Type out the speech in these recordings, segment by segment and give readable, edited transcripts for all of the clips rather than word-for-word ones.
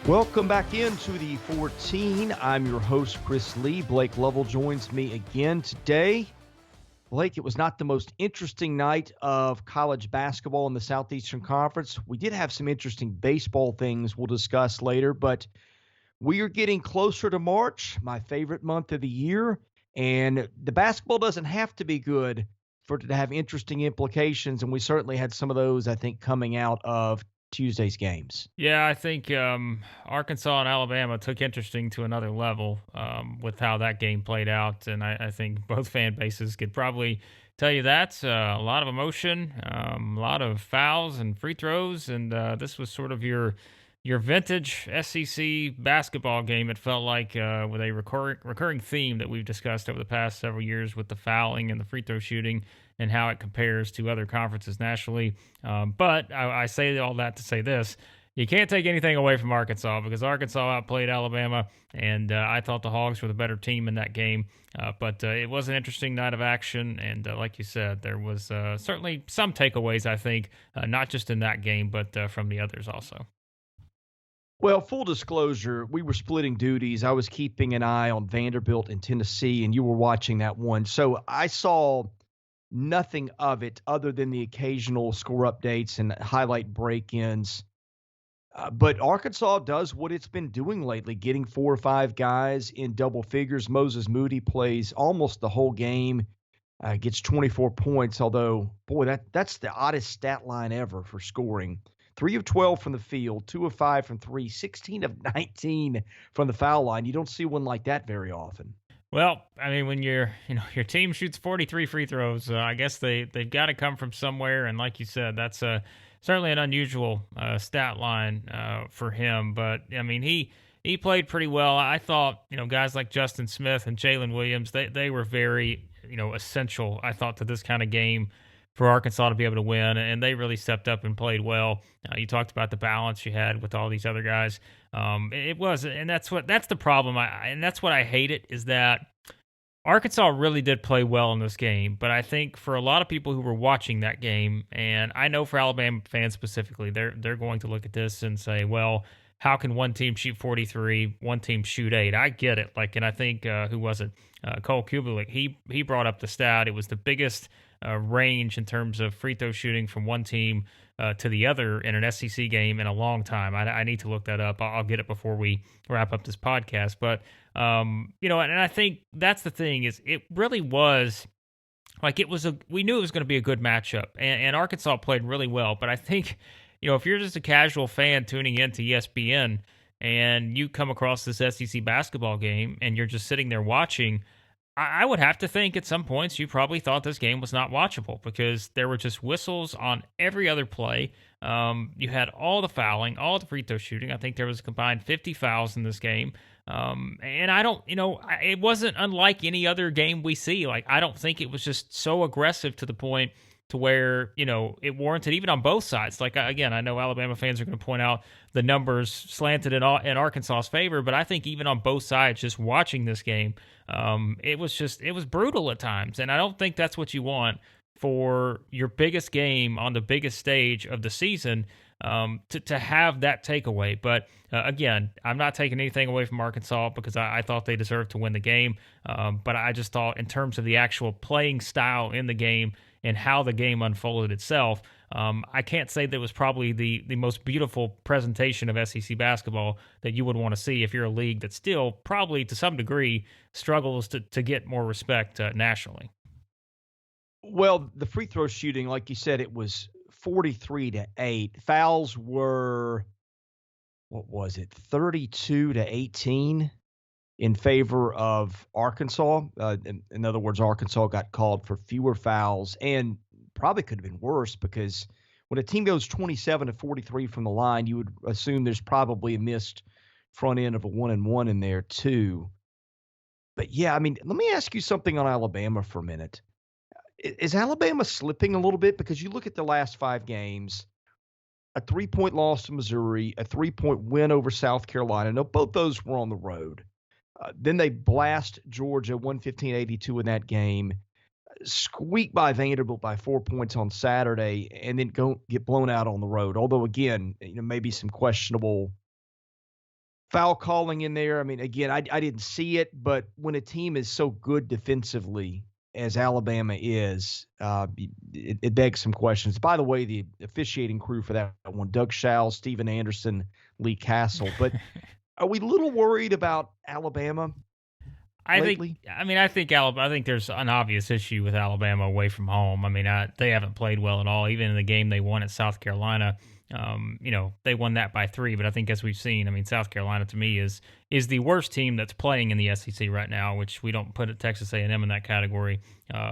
Welcome back into the 14. I'm your host, Chris Lee. Blake Lovell joins me again today. Blake, it was not the most interesting night of college basketball in the Southeastern Conference. We did have some interesting baseball things we'll discuss later, but we are getting closer to March, my favorite month of the year, and the basketball doesn't have to be good for it to have interesting implications, and we certainly had some of those, I think, coming out of Tuesday's games. Yeah, I think Arkansas and Alabama took interesting to another level with how that game played out, and I think both fan bases could probably tell you that a lot of emotion, a lot of fouls and free throws, and this was sort of your vintage SEC basketball game. It felt like with a recurring theme that we've discussed over the past several years with the fouling and the free throw shooting and how it compares to other conferences nationally. But I say all that to say this. You can't take anything away from Arkansas because Arkansas outplayed Alabama, and I thought the Hogs were the better team in that game. But it was an interesting night of action, and like you said, there was certainly some takeaways, I think, not just in that game, but from the others also. Well, full disclosure, we were splitting duties. I was keeping an eye on Vanderbilt in Tennessee, and you were watching that one. So I saw nothing of it other than the occasional score updates and highlight break-ins. But Arkansas does what it's been doing lately, getting 4 or 5 guys in double figures. Moses Moody plays almost the whole game, gets 24 points, although, boy, that's the oddest stat line ever for scoring. 3 of 12 from the field, 2 of 5 from three, 16 of 19 from the foul line. You don't see one like that very often. Well, I mean, when your team shoots 43 free throws, I guess they've got to come from somewhere. And like you said, that's certainly an unusual stat line for him. But I mean, he played pretty well. I thought guys like Justin Smith and Jaylon Williams, they were very essential. I thought to this kind of game for Arkansas to be able to win, and they really stepped up and played well. You talked about the balance you had with all these other guys. It was, and that's the problem. And that's what I hate it is that Arkansas really did play well in this game, but I think for a lot of people who were watching that game, and I know for Alabama fans specifically, they're going to look at this and say, well, how can one team shoot 43, one team shoot 8? I get it. And I think who was it? Cole Kubelik. He brought up the stat. It was the biggest range in terms of free throw shooting from one team to the other in an SEC game in a long time. I need to look that up. I'll get it before we wrap up this podcast. But and I think that's the thing is it really was like we knew it was going to be a good matchup, and Arkansas played really well. But I think if you're just a casual fan tuning into ESPN and you come across this SEC basketball game and you're just sitting there watching, I would have to think at some points you probably thought this game was not watchable because there were just whistles on every other play. You had all the fouling, all the free throw shooting. I think there was a combined 50 fouls in this game. And I don't, it wasn't unlike any other game we see. I don't think it was just so aggressive to the point to where, it warranted even on both sides. Again, I know Alabama fans are going to point out the numbers slanted in Arkansas's favor, but I think even on both sides, just watching this game, it was brutal at times. And I don't think that's what you want for your biggest game on the biggest stage of the season, to have that takeaway. But again, I'm not taking anything away from Arkansas because I thought they deserved to win the game. But I just thought in terms of the actual playing style in the game and how the game unfolded itself, I can't say that it was probably the most beautiful presentation of SEC basketball that you would want to see if you're a league that still probably to some degree struggles to get more respect nationally. Well, the free throw shooting, like you said, it was 43-8. Fouls were, what was it, 32-18 in favor of Arkansas. In other words, Arkansas got called for fewer fouls and probably could have been worse because when a team goes 27-43 from the line, you would assume there's probably a missed front end of a 1-and-1 in there too. But yeah, I mean, let me ask you something on Alabama for a minute. Is Alabama slipping a little bit? Because you look at the last 5 games, a 3-point loss to Missouri, a 3-point win over South Carolina. No, both those were on the road. Then they blast Georgia 115-82 in that game, squeak by Vanderbilt by 4 points on Saturday, and then go get blown out on the road. Although, again, maybe some questionable Foul calling in there. I mean, again, I didn't see it, but when a team is so good defensively as Alabama is, it begs some questions. By the way, the officiating crew for that one, Doug Schall, Steven Anderson, Lee Castle. But are we a little worried about Alabama lately? I think there's an obvious issue with Alabama away from home. I mean, they haven't played well at all. Even in the game they won at South Carolina, they won that by 3. But I think, as we've seen, I mean, South Carolina to me is the worst team that's playing in the SEC right now, which we don't put Texas A&M in that category.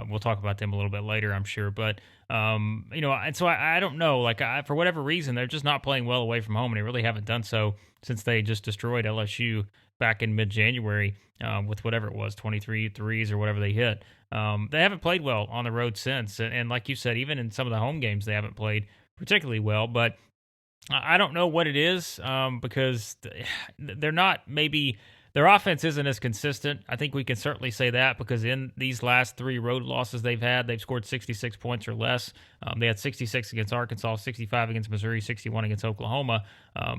We'll talk about them a little bit later, I'm sure. But and so I don't know. Like, for whatever reason, they're just not playing well away from home, and they really haven't done so since they just destroyed LSU back in mid-January with whatever it was, 23 threes or whatever they hit. They haven't played well on the road since. And like you said, even in some of the home games, they haven't played particularly well. But I don't know what it is because they're not maybe – their offense isn't as consistent. I think we can certainly say that because in these last 3 road losses they've had, they've scored 66 points or less. They had 66 against Arkansas, 65 against Missouri, 61 against Oklahoma.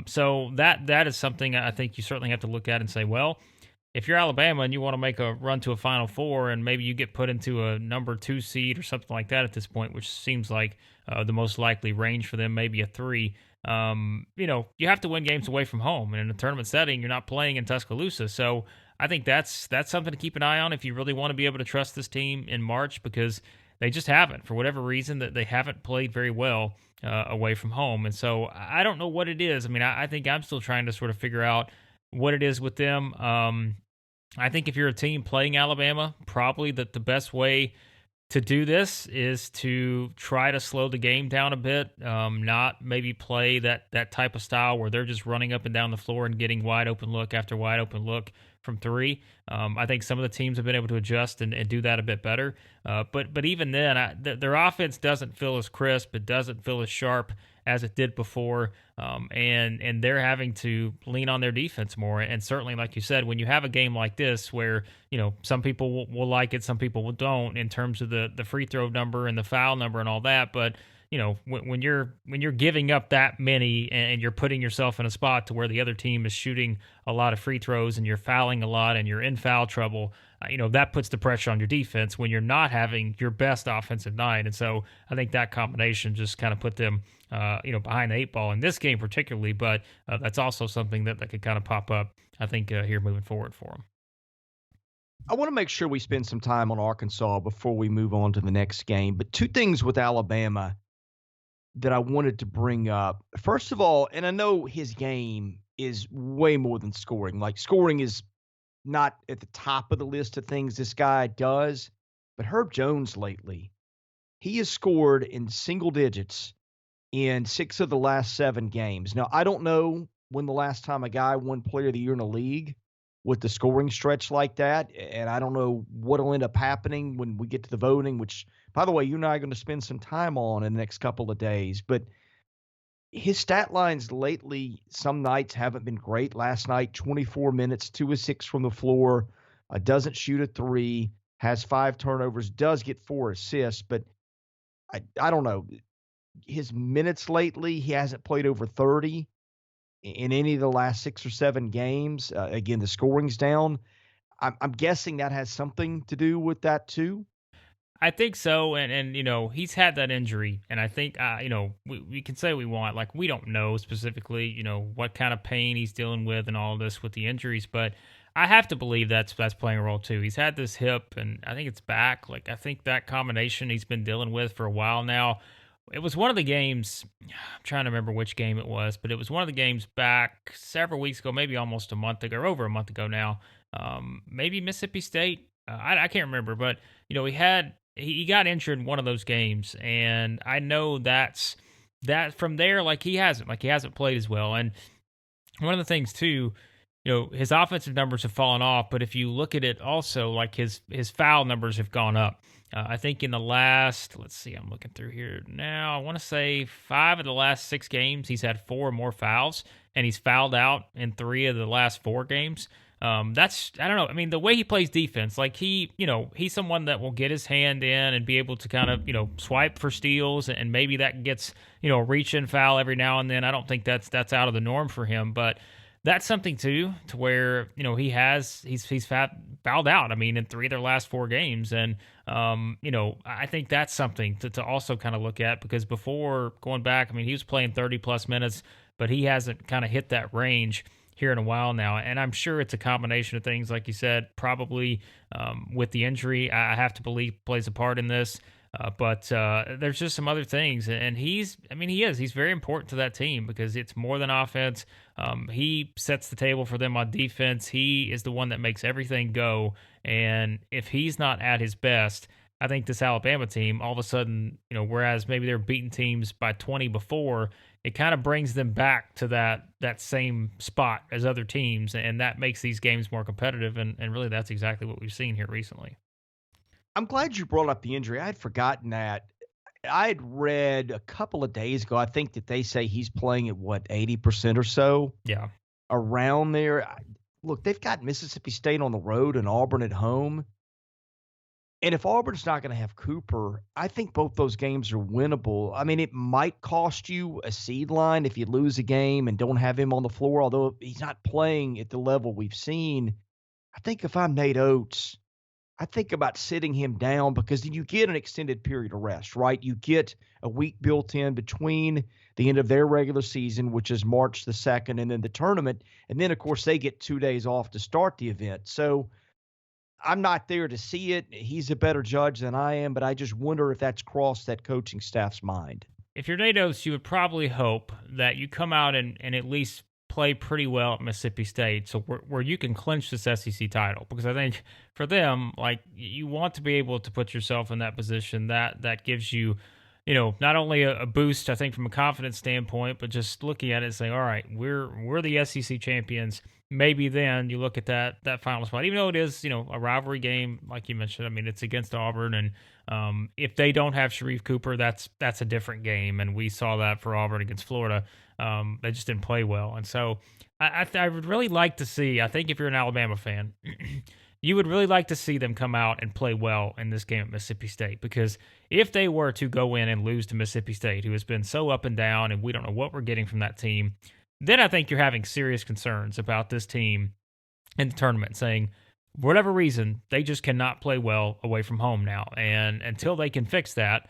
So that is something I think you certainly have to look at and say, well, if you're Alabama and you want to make a run to a Final Four and maybe you get put into a number 2 seed or something like that at this point, which seems like the most likely range for them, maybe a 3, you have to win games away from home. And in a tournament setting, you're not playing in Tuscaloosa. So I think that's something to keep an eye on if you really want to be able to trust this team in March, because they just haven't, for whatever reason, that they haven't played very well away from home. And so I don't know what it is. I mean, I think I'm still trying to sort of figure out what it is with them. I think if you're a team playing Alabama, probably that the best way to do this is to try to slow the game down a bit, not maybe play that type of style where they're just running up and down the floor and getting wide open look after wide open look from 3. I think some of the teams have been able to adjust and do that a bit better. But even then, their offense doesn't feel as crisp. It doesn't feel as sharp as it did before. And they're having to lean on their defense more. And certainly, like you said, when you have a game like this where, some people will like it, some people don't in terms of the free throw number and the foul number and all that. But, when you're giving up that many and you're putting yourself in a spot to where the other team is shooting a lot of free throws and you're fouling a lot and you're in foul trouble, that puts the pressure on your defense when you're not having your best offensive night. And so I think that combination just kind of put them, behind the 8 ball in this game particularly, but that's also something that could kind of pop up, I think, here moving forward for them. I want to make sure we spend some time on Arkansas before we move on to the next game. But 2 things with Alabama that I wanted to bring up. First of all, and I know his game is way more than scoring. Like, scoring is not at the top of the list of things this guy does, but Herb Jones lately, he has scored in single digits in 6 of the last 7 games. Now, I don't know when the last time a guy won Player of the Year in a league with the scoring stretch like that, and I don't know what'll end up happening when we get to the voting, which, by the way, you and I are going to spend some time on in the next couple of days. But his stat lines lately, some nights haven't been great. Last night, 24 minutes, 2 of 6 from the floor, doesn't shoot a 3, has 5 turnovers, does get 4 assists, but I don't know. His minutes lately, he hasn't played over 30 in any of the last 6 or 7 games. Again, the scoring's down. I'm guessing that has something to do with that too. I think so, and he's had that injury, and I think we can say we want, like, we don't know specifically what kind of pain he's dealing with and all of this with the injuries, but I have to believe that's playing a role too. He's had this hip, and I think it's back. Like, I think that combination he's been dealing with for a while now. It was one of the games, I'm trying to remember which game it was, but it was one of the games back several weeks ago, maybe almost a month ago, or over a month ago now. Maybe Mississippi State. I can't remember, but he got injured in one of those games, and I know that from there, he hasn't played as well. And one of the things too, his offensive numbers have fallen off, but if you look at it also, like his foul numbers have gone up. I think in the last, let's see, I'm looking through here now, I want to say 5 of the last 6 games, he's had 4 or more fouls, and he's fouled out in 3 of the last 4 games. That's, I don't know. I mean, the way he plays defense, like he's someone that will get his hand in and be able to kind of, swipe for steals, and maybe that gets, a reach and foul every now and then. I don't think that's out of the norm for him, but that's something too, to where, he's fouled out. I mean, in 3 of their last 4 games. And, I think that's something to also kind of look at, because before going back, I mean, he was playing 30 plus minutes, but he hasn't kind of hit that range here in a while now. And I'm sure it's a combination of things, like you said, probably with the injury, I have to believe plays a part in this. But there's just some other things. And he's very important to that team, because it's more than offense. He sets the table for them on defense. He is the one that makes everything go. And if he's not at his best, I think this Alabama team, all of a sudden, whereas maybe they're beating teams by 20 before, it kind of brings them back to that same spot as other teams. And that makes these games more competitive. And really, that's exactly what we've seen here recently. I'm glad you brought up the injury. I had forgotten that. I had read a couple of days ago, I think that they say he's playing at 80% or so. Yeah. Around there. Look, they've got Mississippi State on the road and Auburn at home. And if Auburn's not going to have Cooper, I think both those games are winnable. I mean, it might cost you a seed line if you lose a game and don't have him on the floor, although he's not playing at the level we've seen. I think if I'm Nate Oates, I think about sitting him down, because then you get an extended period of rest, right? You get a week built in between the end of their regular season, which is March the 2nd, and then the tournament. And then, of course, they get 2 days off to start the event. So I'm not there to see it. He's a better judge than I am, but I just wonder if that's crossed that coaching staff's mind. If you're Nate Oates, you would probably hope that you come out and at least play pretty well at Mississippi State, so where you can clinch this SEC title. Because I think for them, like, you want to be able to put yourself in that position that gives you, not only a boost, I think, from a confidence standpoint, but just looking at it and saying, all right, we're the SEC champions. Maybe then you look at that final spot, even though it is, a rivalry game, like you mentioned. I mean, it's against Auburn, and if they don't have Sharif Cooper, that's a different game. And we saw that for Auburn against Florida. They just didn't play well. And so I would really like to see, I think if you're an Alabama fan, you would really like to see them come out and play well in this game at Mississippi State, because if they were to go in and lose to Mississippi State, who has been so up and down, and we don't know what we're getting from that team, then I think you're having serious concerns about this team in the tournament, saying, for whatever reason, they just cannot play well away from home now. And until they can fix that,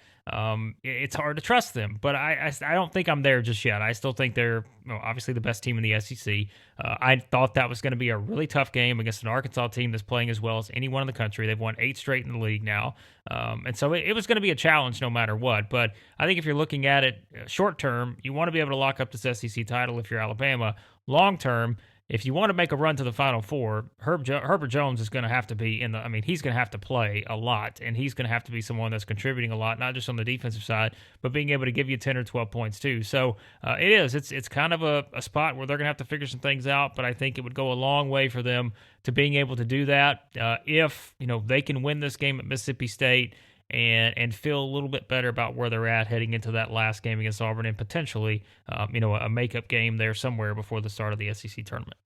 it's hard to trust them. But I don't think I'm there just yet. I still think they're obviously the best team in the SEC. I thought that was going to be a really tough game against an Arkansas team that's playing as well as anyone in the country. They've won 8 straight in the league now. And so it was going to be a challenge no matter what. But I think if you're looking at it short term, you want to be able to lock up this SEC title if you're Alabama. Long term, if you want to make a run to the Final Four, Herbert Jones is going to have to be he's going to have to play a lot, and he's going to have to be someone that's contributing a lot, not just on the defensive side, but being able to give you 10 or 12 points too. So it's kind of a spot where they're going to have to figure some things out, but I think it would go a long way for them to being able to do that if they can win this game at Mississippi State and feel a little bit better about where they're at heading into that last game against Auburn, and potentially, a makeup game there somewhere before the start of the SEC tournament.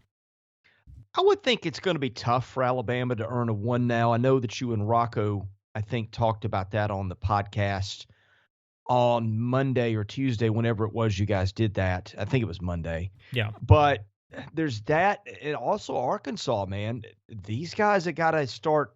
I would think it's going to be tough for Alabama to earn a 1 now. I know that you and Rocco, I think, talked about that on the podcast on Monday or Tuesday, whenever it was you guys did that. I think it was Monday. Yeah. But there's that, and also Arkansas, man. These guys have got to start.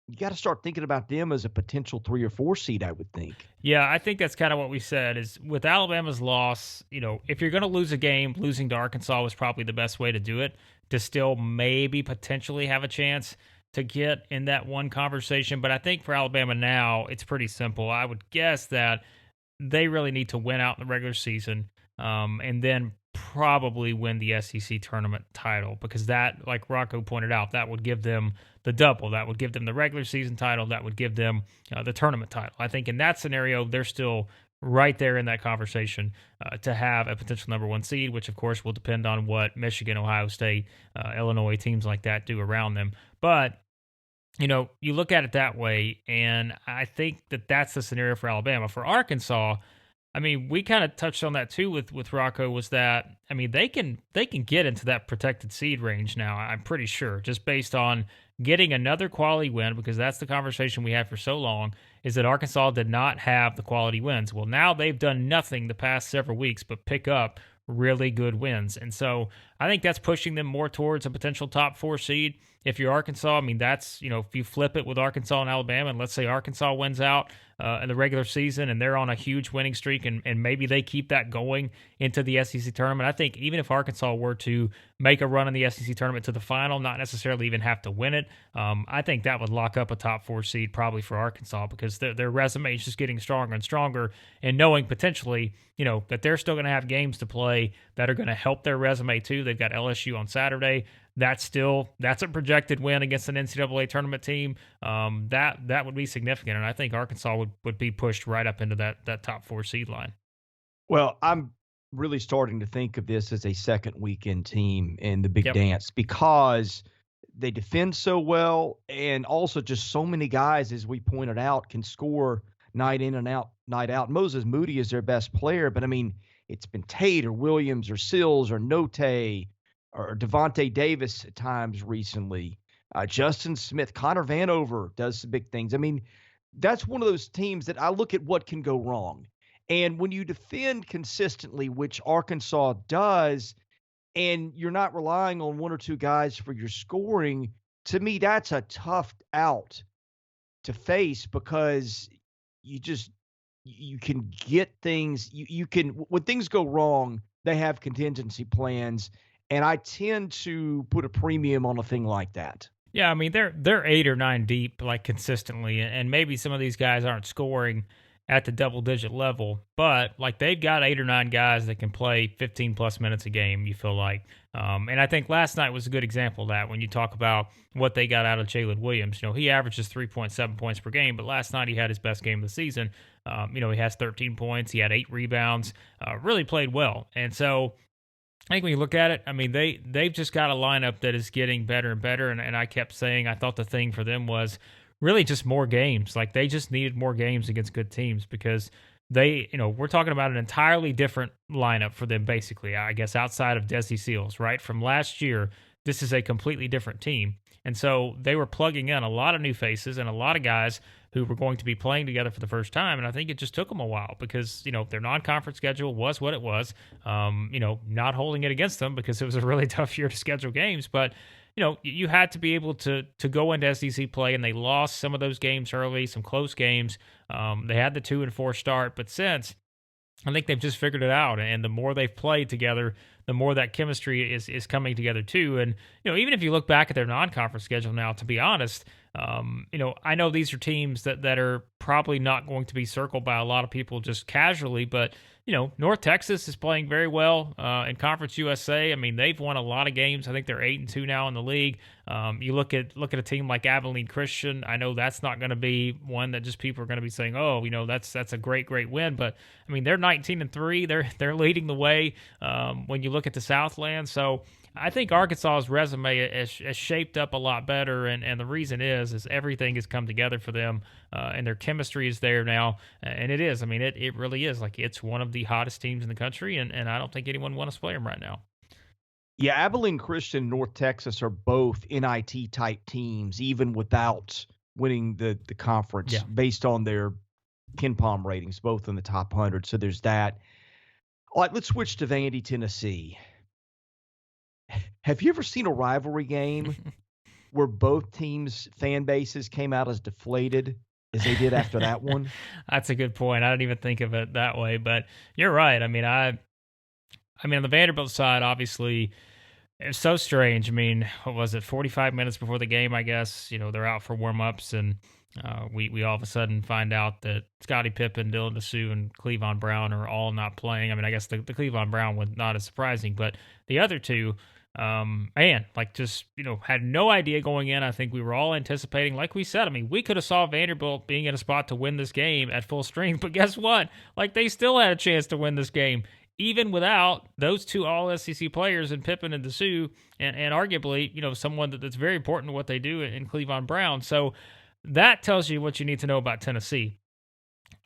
You got to start thinking about them as a potential 3 or 4 seed, I would think. Yeah, I think that's kind of what we said is with Alabama's loss, if you're going to lose a game, losing to Arkansas was probably the best way to do it, to still maybe potentially have a chance to get in that one conversation. But I think for Alabama now, it's pretty simple. I would guess that they really need to win out in the regular season and then probably win the SEC tournament title, because that, like Rocco pointed out, that would give them the double. That would give them the regular season title. That would give them the tournament title. I think in that scenario, they're still right there in that conversation to have a potential number 1 seed, which of course will depend on what Michigan, Ohio State, Illinois, teams like that do around them. But you look at it that way, and I think that that's the scenario for Alabama. For Arkansas, I mean, we kind of touched on that too with Rocco, was that, I mean, they can get into that protected seed range now, I'm pretty sure, just based on getting another quality win, because that's the conversation we had for so long, is that Arkansas did not have the quality wins. Well, now they've done nothing the past several weeks but pick up really good wins. And so I think that's pushing them more towards a potential top 4 seed. If you're Arkansas, I mean, that's, if you flip it with Arkansas and Alabama, and let's say Arkansas wins out in the regular season and they're on a huge winning streak, and maybe they keep that going into the SEC tournament. I think even if Arkansas were to make a run in the SEC tournament to the final, not necessarily even have to win it, I think that would lock up a top 4 seed probably for Arkansas, because their resume is just getting stronger and stronger, and knowing potentially, that they're still going to have games to play that are going to help their resume too. They've got LSU on Saturday. That's a projected win against an NCAA tournament team. That would be significant, and I think Arkansas would be pushed right up into that top 4 seed line. Well, I'm really starting to think of this as a second weekend team in the Big Dance, because they defend so well, and also just so many guys, as we pointed out, can score night in and out, night out. Moses Moody is their best player, but I mean, it's been Tate or Williams or Sills or Note or Devontae Davis at times recently. Justin Smith, Connor Vanover does some big things. I mean, that's one of those teams that I look at what can go wrong. And when you defend consistently, which Arkansas does, and you're not relying on one or two guys for your scoring, to me, that's a tough out to face, because you can get things, you can, when things go wrong, they have contingency plans. And I tend to put a premium on a thing like that. Yeah, I mean, they're 8 or 9 deep, like, consistently, and maybe some of these guys aren't scoring at the double-digit level, but, like, they've got 8 or 9 guys that can play 15-plus minutes a game, you feel like. And I think last night was a good example of that when you talk about what they got out of Jaylon Williams. He averages 3.7 points per game, but last night he had his best game of the season. He has 13 points, he had 8 rebounds, really played well. And so I think when you look at it, I mean, they've just got a lineup that is getting better and better, and I kept saying I thought the thing for them was really just more games. Like, they just needed more games against good teams, because we're talking about an entirely different lineup for them, basically, I guess, outside of Desi Seals, right? From last year, this is a completely different team. And so they were plugging in a lot of new faces and a lot of guys who were going to be playing together for the first time. And I think it just took them a while, because, their non-conference schedule was what it was. Not holding it against them, because it was a really tough year to schedule games. But, you had to be able to go into SEC play, and they lost some of those games early, some close games. They had the 2-4 start, but since, I think they've just figured it out, and the more they've played together, the more that chemistry is coming together too. And even if you look back at their non-conference schedule now, to be honest, I know these are teams that are probably not going to be circled by a lot of people just casually, but North Texas is playing very well in Conference USA. I mean, they've won a lot of games. I think they're 8-2 now in the league. You look at a team like Abilene Christian. I know that's not going to be one that just people are going to be saying, oh, that's a great win. But I mean, they're 19-3. They're leading the way when you look at the Southland. So I think Arkansas's resume is shaped up a lot better, and the reason is everything has come together for them, and their chemistry is there now, and it is. I mean, it really is. Like, it's one of the hottest teams in the country, and I don't think anyone wants to play them right now. Yeah, Abilene Christian and North Texas are both NIT-type teams, even without winning the conference, based on their KenPom ratings, both in the top 100. So there's that. All right, let's switch to Vandy, Tennessee. Have you ever seen a rivalry game where both teams' fan bases came out as deflated as they did after that one? That's a good point. I didn't even think of it that way, but you're right. I mean, on the Vanderbilt side, obviously, it's so strange. I mean, what was it, 45 minutes before the game, I guess, they're out for warm-ups, and we all of a sudden find out that Scottie Pippen, Dylan DeSue, and Cleavon Brown are all not playing. I mean, I guess the Cleavon Brown was not as surprising, but the other two, had no idea going in. I think we were all anticipating, like we said, I mean, we could have saw Vanderbilt being in a spot to win this game at full strength, but guess what? Like, they still had a chance to win this game, even without those two all-SEC players in Pippen and DeSue, and arguably, someone that's very important to what they do in Cleavon Brown. So that tells you what you need to know about Tennessee.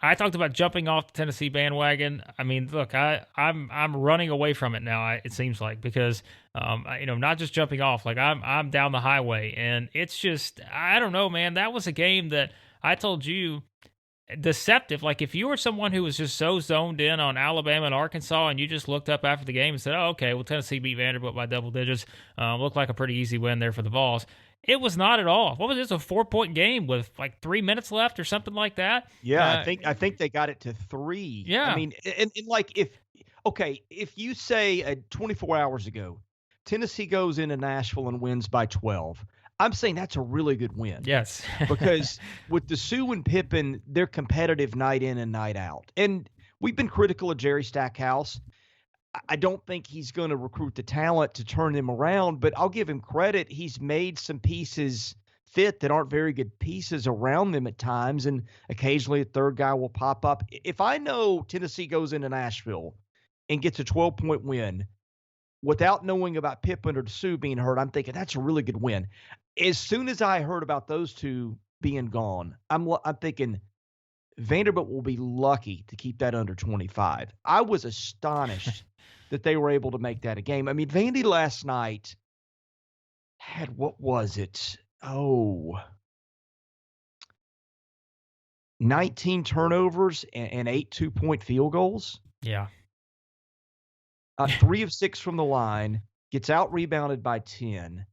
I talked about jumping off the Tennessee bandwagon. I mean, look, I'm running away from it now. It seems like, because not just jumping off. Like, I'm down the highway, and it's just, I don't know, man. That was a game that I told you deceptive. Like if you were someone who was just so zoned in on Alabama and Arkansas and you just looked up after the game and said, oh, okay, well, Tennessee beat Vanderbilt by double digits. Looked like a pretty easy win there for the Vols. It was not at all. What was this, a 4-point game with like 3 minutes left or something like that? Yeah, I think they got it to 3. Yeah. I mean, and like if you say 24 hours ago, Tennessee goes into Nashville and wins by 12, I'm saying that's a really good win. Yes. Because with the Sue and Pippen, they're competitive night in and night out. And we've been critical of Jerry Stackhouse. I don't think he's going to recruit the talent to turn them around, but I'll give him credit. He's made some pieces fit that aren't very good pieces around them at times, and occasionally a third guy will pop up. If I know Tennessee goes into Nashville and gets a 12-point win without knowing about Pippen or Sue being hurt, I'm thinking that's a really good win. As soon as I heard about those two being gone, I'm thinking Vanderbilt will be lucky to keep that under 25. I was astonished that they were able to make that a game. I mean, Vandy last night had, what was it? 19 turnovers and 8 2-point field goals. Yeah. 3 of 6 from the line, gets out-rebounded by 10.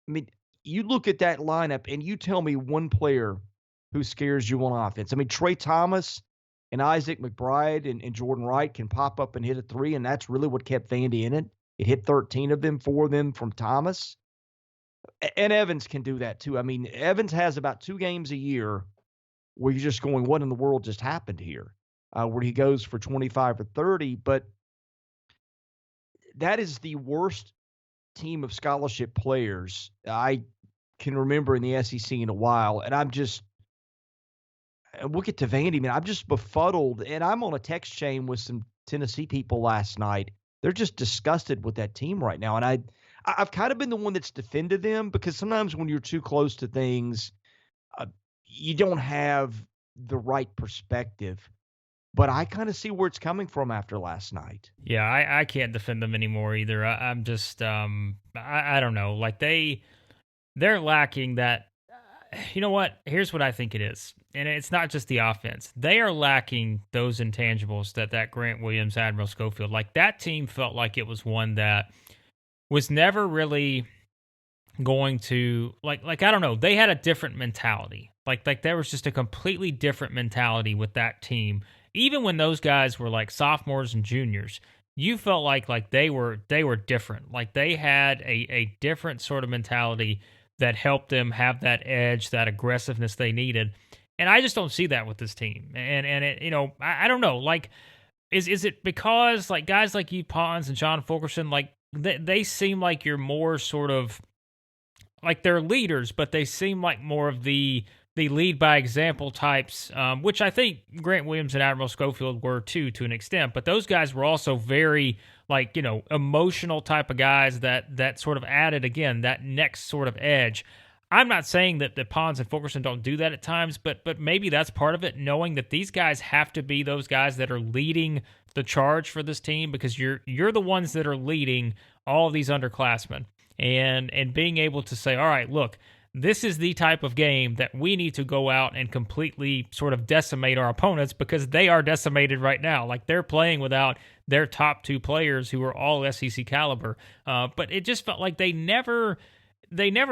I mean, you look at that lineup and you tell me one player who scares you on offense. I mean, Trey Thomas and Isaac McBride and Jordan Wright can pop up and hit a 3, and that's really what kept Vandy in it. It hit 13 of them, 4 of them from Thomas. And Evans can do that too. I mean, Evans has about 2 games a year where you're just going, what in the world just happened here? Where he goes for 25 or 30, but that is the worst team of scholarship players I can remember in the SEC in a while. And we'll get to Vandy, man. I'm just befuddled. And I'm on a text chain with some Tennessee people last night. They're just disgusted with that team right now. And I've kind of been the one that's defended them because sometimes when you're too close to things, you don't have the right perspective. But I kind of see where it's coming from after last night. Yeah, I can't defend them anymore either. I'm just, I don't know. Like they're lacking that. You know what? Here's what I think it is. And it's not just the offense. They are lacking those intangibles that Grant Williams, Admiral Schofield. Like that team felt like it was one that was never really going to, like I don't know. They had a different mentality. Like there was just a completely different mentality with that team. Even when those guys were like sophomores and juniors, you felt like they were different. Like they had a different sort of mentality that helped them have that edge, that aggressiveness they needed. And I just don't see that with this team. And it, you know, I don't know. Like, is it because like guys like you, Pons and John Fulkerson, like they seem like you're more sort of like they're leaders, but they seem like more of the lead by example types, which I think Grant Williams and Admiral Schofield were too, to an extent. But those guys were also very, like, you know, emotional type of guys that sort of added, again, that next sort of edge. I'm not saying that the Pons and Fulkerson don't do that at times, but maybe that's part of it, knowing that these guys have to be those guys that are leading the charge for this team, because you're the ones that are leading all of these underclassmen, and being able to say, all right, look, this is the type of game that we need to go out and completely sort of decimate our opponents, because they are decimated right now. Like they're playing without their top 2 players who are all SEC caliber. But it just felt like they never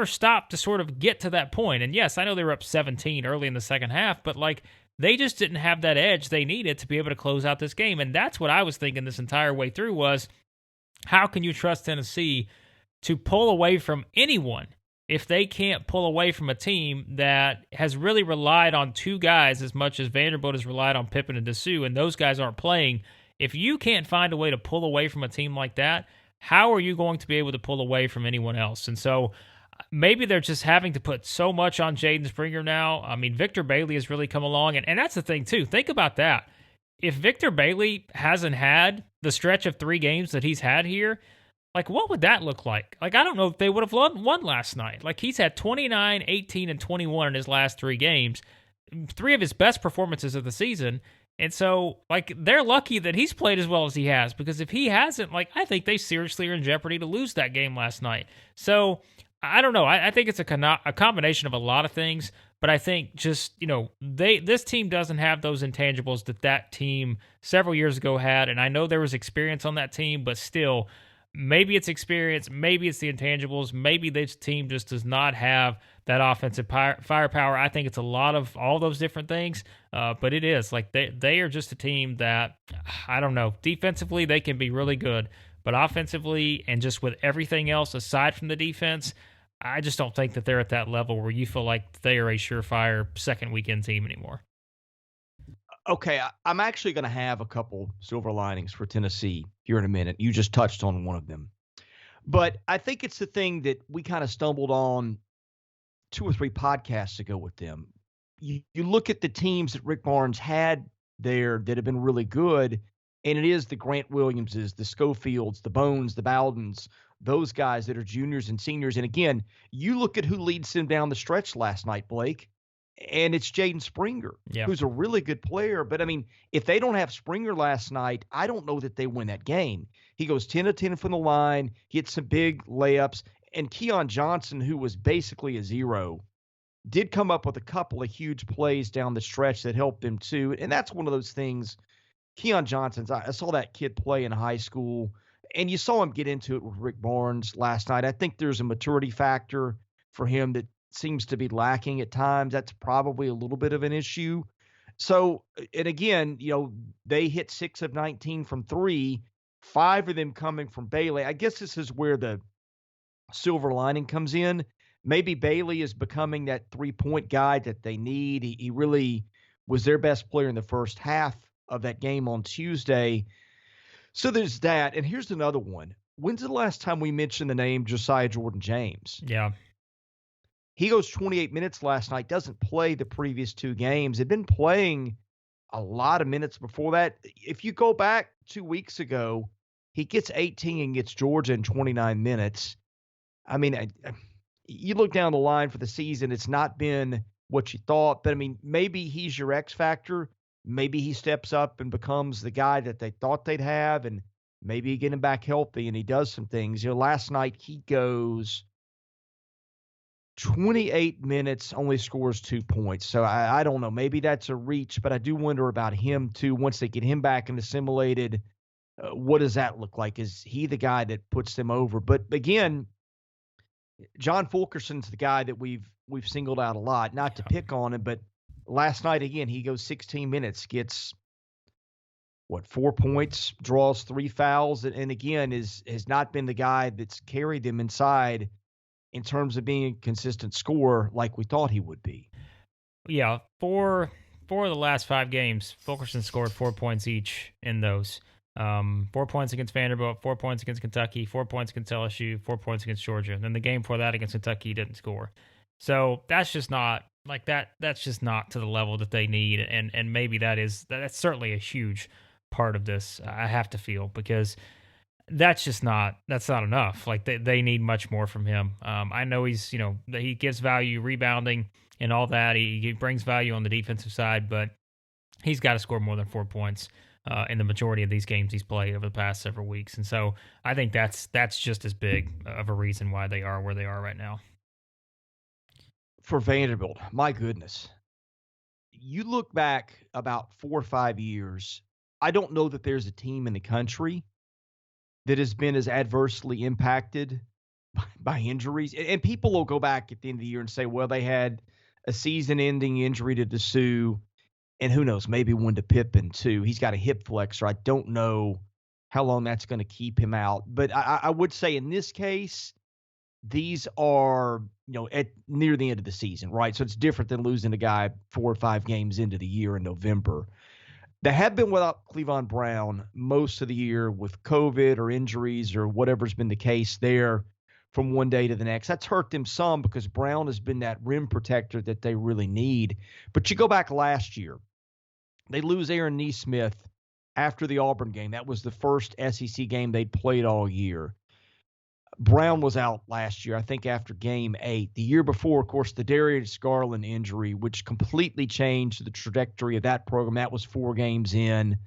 stopped to sort of get to that point. And yes, I know they were up 17 early in the second half, but like they just didn't have that edge they needed to be able to close out this game. And that's what I was thinking this entire way through was, how can you trust Tennessee to pull away from anyone if they can't pull away from a team that has really relied on 2 guys as much as Vanderbilt has relied on Pippen and Dessou, and those guys aren't playing? If you can't find a way to pull away from a team like that, how are you going to be able to pull away from anyone else? And so maybe they're just having to put so much on Jaden Springer now. I mean, Victor Bailey has really come along, and that's the thing, too. Think about that. If Victor Bailey hasn't had the stretch of 3 games that he's had here, like, what would that look like? Like, I don't know if they would have won last night. Like, he's had 29, 18, and 21 in his last 3 games, 3 of his best performances of the season. And so, like, they're lucky that he's played as well as he has, because if he hasn't, like, I think they seriously are in jeopardy to lose that game last night. So, I don't know. I think it's a combination of a lot of things, But I think just, this team doesn't have those intangibles that team several years ago had. And I know there was experience on that team, but still, maybe it's experience, maybe it's the intangibles, maybe this team just does not have that offensive firepower. I think it's a lot of all those different things, but it is like they are just a team that, I don't know, defensively they can be really good, but offensively and just with everything else aside from the defense, I just don't think that they're at that level where you feel like they are a surefire second weekend team anymore. Okay, I'm actually going to have a couple silver linings for Tennessee here in a minute. You just touched on one of them. But I think it's the thing that we kind of stumbled on 2 or 3 podcasts ago with them. You look at the teams that Rick Barnes had there that have been really good, and it is the Grant Williamses, the Schofields, the Bones, the Bowdens, those guys that are juniors and seniors. And again, you look at who leads them down the stretch last night, Blake, and it's Jaden Springer, who's a really good player. But, I mean, if they don't have Springer last night, I don't know that they win that game. He goes 10 of 10 from the line, hits some big layups, and Keon Johnson, who was basically a zero, did come up with a couple of huge plays down the stretch that helped them too. And that's one of those things. Keon Johnson's, I saw that kid play in high school, and you saw him get into it with Rick Barnes last night. I think there's a maturity factor for him that seems to be lacking at times. That's probably a little bit of an issue. So, and again, they hit 6 of 19 from 3, 5 of them coming from Bailey. I guess this is where the silver lining comes in. Maybe Bailey is becoming that 3-point guy that they need. He really was their best player in the first half of that game on Tuesday. So there's that. And here's another one. When's the last time we mentioned the name Josiah Jordan-James? Yeah. He goes 28 minutes last night, doesn't play the previous 2 games. Had been playing a lot of minutes before that. If you go back 2 weeks ago, he gets 18 and gets Georgia in 29 minutes. I mean, you look down the line for the season, it's not been what you thought. But, I mean, maybe he's your X factor. Maybe he steps up and becomes the guy that they thought they'd have, and maybe you get him back healthy and he does some things. Last night he goes 28 minutes, only scores 2 points. So I don't know. Maybe that's a reach, but I do wonder about him too. Once they get him back and assimilated, what does that look like? Is he the guy that puts them over? But again, John Fulkerson's the guy that we've singled out a lot, not to pick on him, but last night, again, he goes 16 minutes, gets, 4 points, draws 3 fouls, and again, has not been the guy that's carried them inside in terms of being a consistent scorer like we thought he would be. Yeah, four of the last 5 games, Fulkerson scored 4 points each in those. 4 points against Vanderbilt, 4 points against Kentucky, 4 points against LSU, 4 points against Georgia. And then the game before that against Kentucky, he didn't score. So that's just not like that. That's just not to the level that they need. And maybe that's certainly a huge part of this. I have to feel, because that's not enough. Like they need much more from him. I know he gives value rebounding and all that. He brings value on the defensive side, but he's got to score more than 4 points in the majority of these games he's played over the past several weeks. And so I think that's just as big of a reason why they are where they are right now. For Vanderbilt, my goodness. You look back about 4 or 5 years, I don't know that there's a team in the country that has been as adversely impacted by injuries. And people will go back at the end of the year and say, well, they had a season-ending injury to Dessou, and who knows, maybe one to Pippen too. He's got a hip flexor. I don't know how long that's going to keep him out. But I would say in this case, these are, at near the end of the season, right? So it's different than losing a guy 4 or 5 games into the year in November. They have been without Cleavon Brown most of the year with COVID or injuries or whatever's been the case there from one day to the next. That's hurt them some because Brown has been that rim protector that they really need. But you go back last year, they lose Aaron Nesmith after the Auburn game. That was the first SEC game they'd played all year. Brown was out last year, I think, after game 8. The year before, of course, the Darius Garland injury, which completely changed the trajectory of that program. That was 4 games in.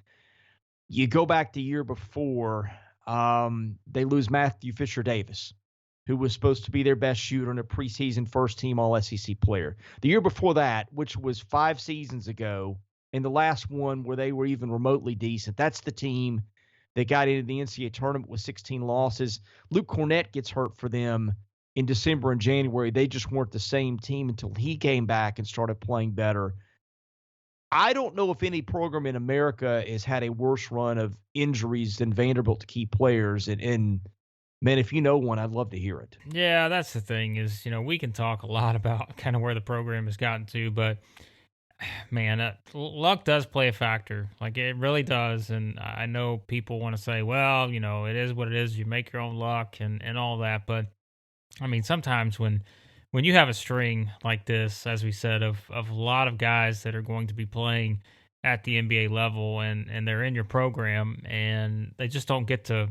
You go back the year before, they lose Matthew Fisher-Davis who was supposed to be their best shooter and a preseason first-team All-SEC player. The year before that, which was 5 seasons ago, and the last one where they were even remotely decent, that's the team that got into the NCAA tournament with 16 losses. Luke Cornett gets hurt for them in December and January. They just weren't the same team until he came back and started playing better. I don't know if any program in America has had a worse run of injuries than Vanderbilt to key players. And man, if you know one, I'd love to hear it. Yeah, that's the thing is, we can talk a lot about kind of where the program has gotten to, but man, luck does play a factor. Like it really does. And I know people want to say, well, it is what it is. You make your own luck and all that. But I mean, sometimes when you have a string like this, as we said, of a lot of guys that are going to be playing at the NBA level and they're in your program and they just don't get to,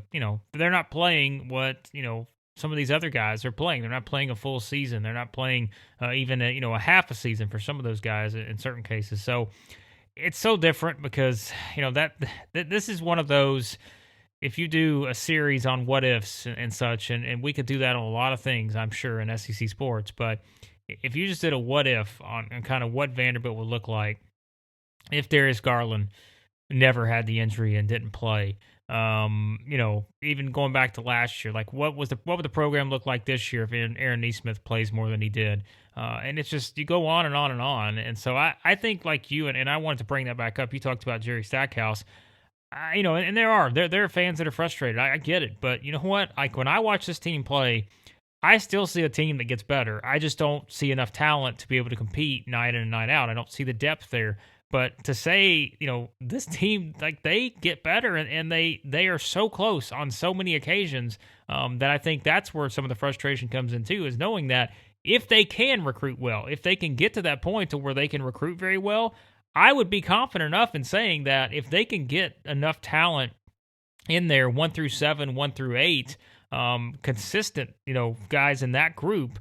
they're not playing what, some of these other guys are playing. They're not playing a full season. They're not playing even a half a season for some of those guys in certain cases. So it's so different because, that this is one of those, if you do a series on what ifs and such, and we could do that on a lot of things, I'm sure, in SEC sports, but if you just did a what if on kind of what Vanderbilt would look like if Darius Garland never had the injury and didn't play, even going back to last year, like what would the program look like this year if Aaron Nesmith plays more than he did? And it's just, you go on and on and on. And so I think like you, and I wanted to bring that back up. You talked about Jerry Stackhouse. And there are fans that are frustrated. I get it, but you know what? Like when I watch this team play, I still see a team that gets better. I just don't see enough talent to be able to compete night in and night out. I don't see the depth there. But to say, this team, like they get better and they are so close on so many occasions that I think that's where some of the frustration comes in too, is knowing that if they can recruit well, if they can get to that point to where they can recruit very well, I would be confident enough in saying that if they can get enough talent in there, 1 through 7, 1 through 8, consistent, guys in that group,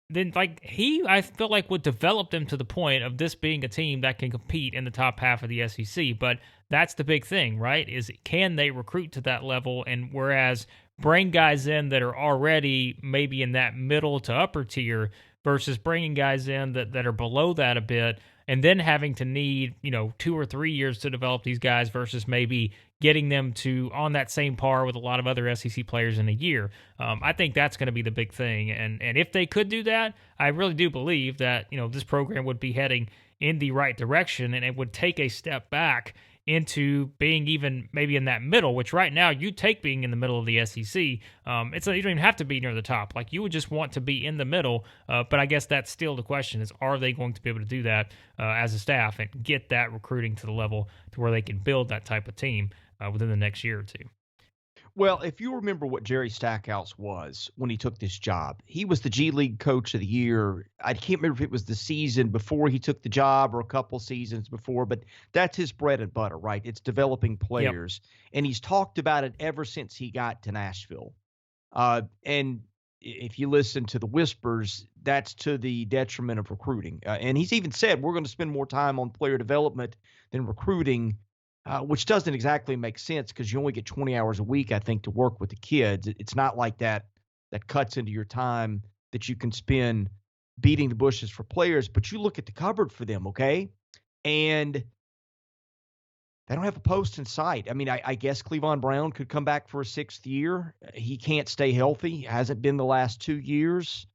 then I feel like would develop them to the point of this being a team that can compete in the top half of the SEC. But that's the big thing, right? Is can they recruit to that level? And whereas bring guys in that are already maybe in that middle to upper tier versus bringing guys in that are below that a bit, and then having to need, 2 or 3 years to develop these guys versus maybe getting them to on that same par with a lot of other SEC players in a year. I think that's going to be the big thing. And if they could do that, I really do believe that, this program would be heading in the right direction and it would take a step back into being even maybe in that middle, which right now you take being in the middle of the SEC. You don't even have to be near the top. Like you would just want to be in the middle. But I guess that's still the question is, are they going to be able to do that as a staff and get that recruiting to the level to where they can build that type of team within the next year or two? Well, if you remember what Jerry Stackhouse was when he took this job, he was the G League Coach of the Year. I can't remember if it was the season before he took the job or a couple seasons before, but that's his bread and butter, right? It's developing players. Yep. And he's talked about it ever since he got to Nashville. And if you listen to the whispers, that's to the detriment of recruiting. And he's even said, we're going to spend more time on player development than recruiting. Which doesn't exactly make sense because you only get 20 hours a week, I think, to work with the kids. It's not like that cuts into your time that you can spend beating the bushes for players. But you look at the cupboard for them, okay? And they don't have a post in sight. I mean, I guess Cleavon Brown could come back for a 6th year. He can't stay healthy. Hasn't been the last 2 years.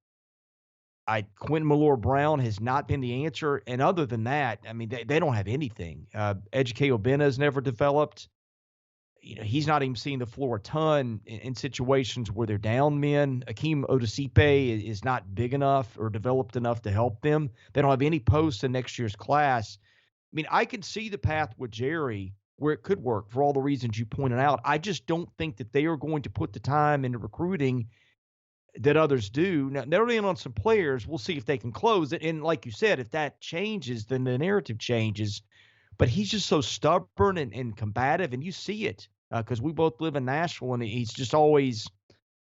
Quentin Malore-Brown has not been the answer. And other than that, I mean, they don't have anything. Ejike Obinna has never developed. He's not even seen the floor a ton in situations where they're down men. Akeem Odesipe is not big enough or developed enough to help them. They don't have any posts in next year's class. I mean, I can see the path with Jerry where it could work for all the reasons you pointed out. I just don't think that they are going to put the time into recruiting that others do. Now, they're in on some players. We'll see if they can close it. And like you said, if that changes, then the narrative changes. But he's just so stubborn and combative, and you see it because we both live in Nashville, and he's just always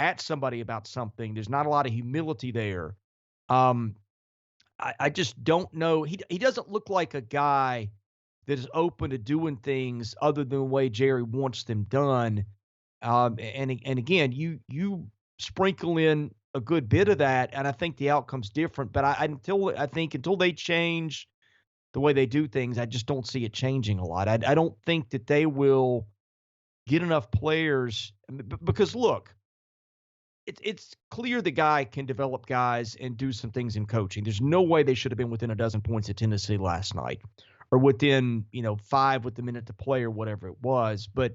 at somebody about something. There's not a lot of humility there. I just don't know. He doesn't look like a guy that is open to doing things other than the way Jerry wants them done. And again, you sprinkle in a good bit of that, and I think the outcome's different. But until they change the way they do things, I just don't see it changing a lot. I don't think that they will get enough players because look, it's clear the guy can develop guys and do some things in coaching. There's no way they should have been within a dozen points at Tennessee last night, or within 5 with the minute to play or whatever it was. But